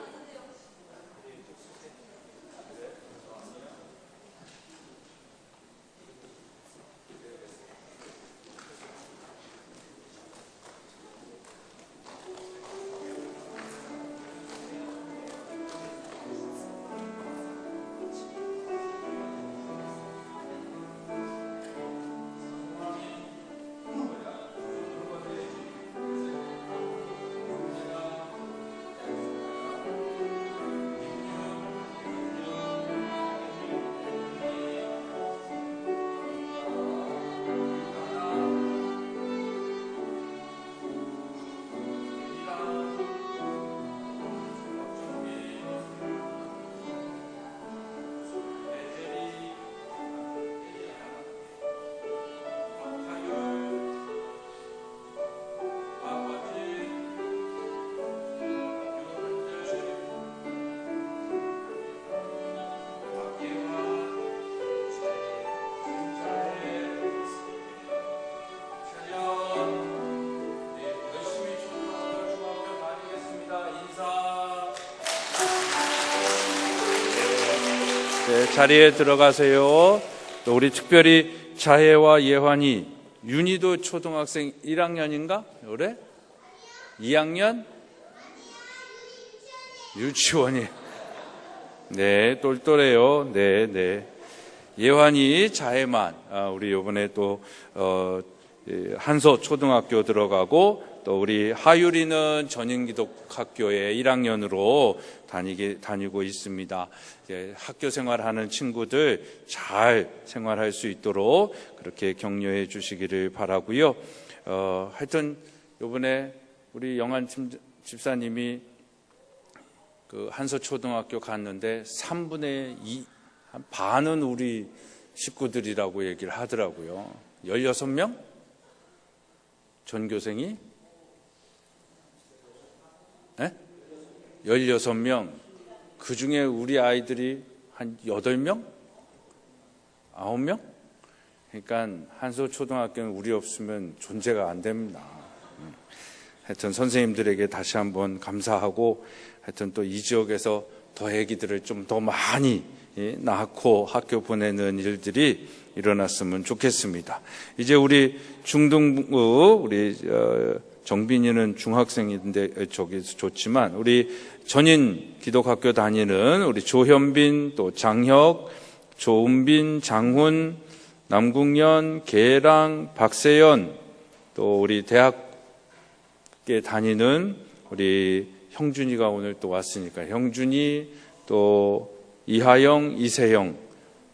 네, 자리에 들어가세요. 또 우리 특별히 자혜와 예환이, 윤희도 초등학생 1학년인가? 올해? 2학년? 유치원이. 네, 똘똘해요. 네, 네. 예환이, 자혜만, 우리 요번에 또, 한서 초등학교 들어가고, 또 우리 하율이는 전인기독학교에 1학년으로 다니고 있습니다. 학교 생활하는 친구들 잘 생활할 수 있도록 그렇게 격려해 주시기를 바라고요. 하여튼 요번에 우리 영한 집사님이 그 한서초등학교 갔는데 3분의 2, 한 반은 우리 식구들이라고 얘기를 하더라고요. 16명? 전교생이? 네? 16명. 그 중에 우리 아이들이 한 8명? 9명? 그러니까 한서초등학교는 우리 없으면 존재가 안 됩니다. 하여튼 선생님들에게 다시 한번 감사하고, 하여튼 또 이 지역에서 더 애기들을 좀 더 많이 낳고 학교 보내는 일들이 일어났으면 좋겠습니다. 이제 우리 중등부, 우리 정빈이는 중학생인데 저기서 좋지만, 우리 전인 기독학교 다니는 우리 조현빈, 또 장혁, 조은빈, 장훈, 남궁연, 계랑, 박세연, 또 우리 대학에 다니는 우리 형준이가 오늘 또 왔으니까 형준이, 또 이하영, 이세영,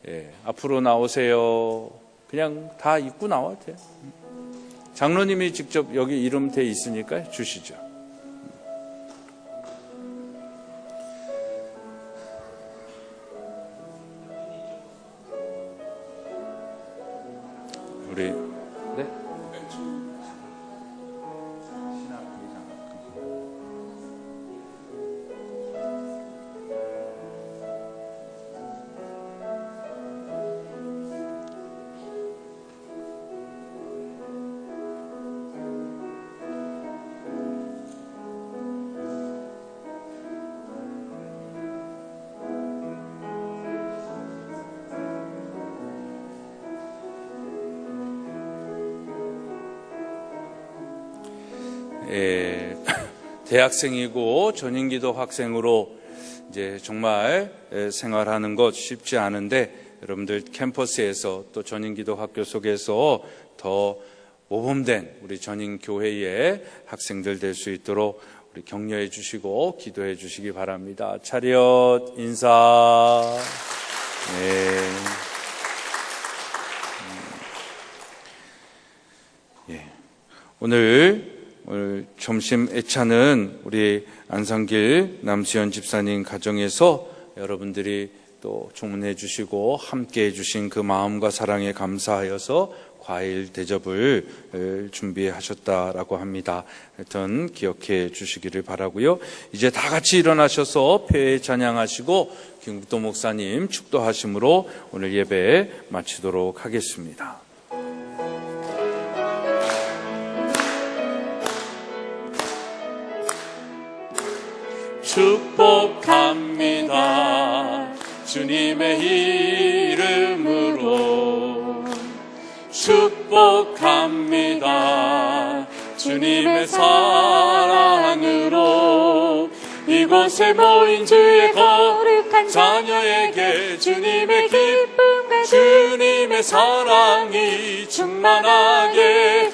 예, 앞으로 나오세요. 그냥 다 입고 나와도 돼요. 장로님이 직접 여기 이름 돼 있으니까 주시죠. 우리 네. 대학생이고 전인기도 학생으로 이제 정말 생활하는 것 쉽지 않은데, 여러분들 캠퍼스에서 또 전인기도 학교 속에서 더 모범된 우리 전인교회의 학생들 될 수 있도록 우리 격려해 주시고 기도해 주시기 바랍니다. 차렷 인사. 네. 예. 오늘 점심 애차는 우리 안산길 남수연 집사님 가정에서 여러분들이 또 종문해 주시고 함께 해 주신 그 마음과 사랑에 감사하여서 과일 대접을 준비하셨다라고 합니다. 하여튼 기억해 주시기를 바라고요. 이제 다 같이 일어나셔서 폐 찬양하시고 김국도 목사님 축도하심으로 오늘 예배 마치도록 하겠습니다. 축복합니다. 주님의 이름으로 축복합니다. 주님의 사랑으로 이곳에 모인 주의 거룩한 자녀에게 주님의 기쁨과 주님의 사랑이 충만하게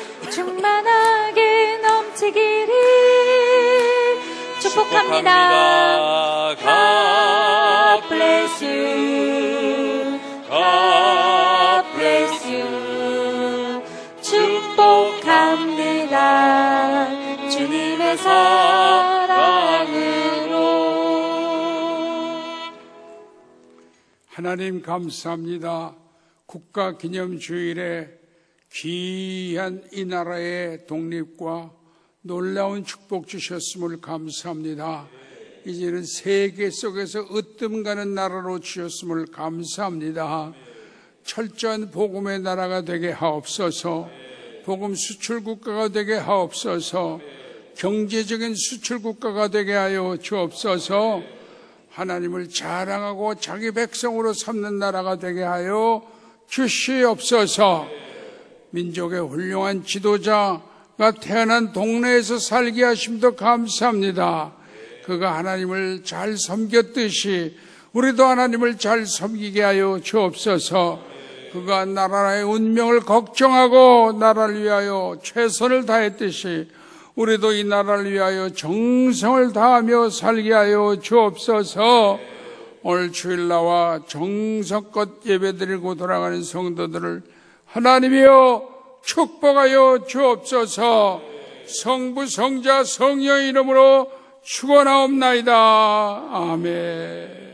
넘치기를 축복합니다. God bless you. God bless you. 축복합니다. 주님의 사랑으로. 하나님 감사합니다. 국가기념주일에 귀한 이 나라의 독립과 놀라운 축복 주셨음을 감사합니다. 이제는 세계 속에서 으뜸가는 나라로 주셨음을 감사합니다. 철저한 복음의 나라가 되게 하옵소서. 복음 수출 국가가 되게 하옵소서. 경제적인 수출 국가가 되게 하여 주옵소서. 하나님을 자랑하고 자기 백성으로 삼는 나라가 되게 하여 주시옵소서. 민족의 훌륭한 지도자가 태어난 동네에서 살게 하심도 감사합니다. 그가 하나님을 잘 섬겼듯이 우리도 하나님을 잘 섬기게 하여 주옵소서. 그가 나라의 운명을 걱정하고 나라를 위하여 최선을 다했듯이 우리도 이 나라를 위하여 정성을 다하며 살게 하여 주옵소서. 오늘 주일 나와 정성껏 예배드리고 돌아가는 성도들을 하나님이여 축복하여 주옵소서. 성부 성자 성령의 이름으로 축원하옵나이다. 아멘.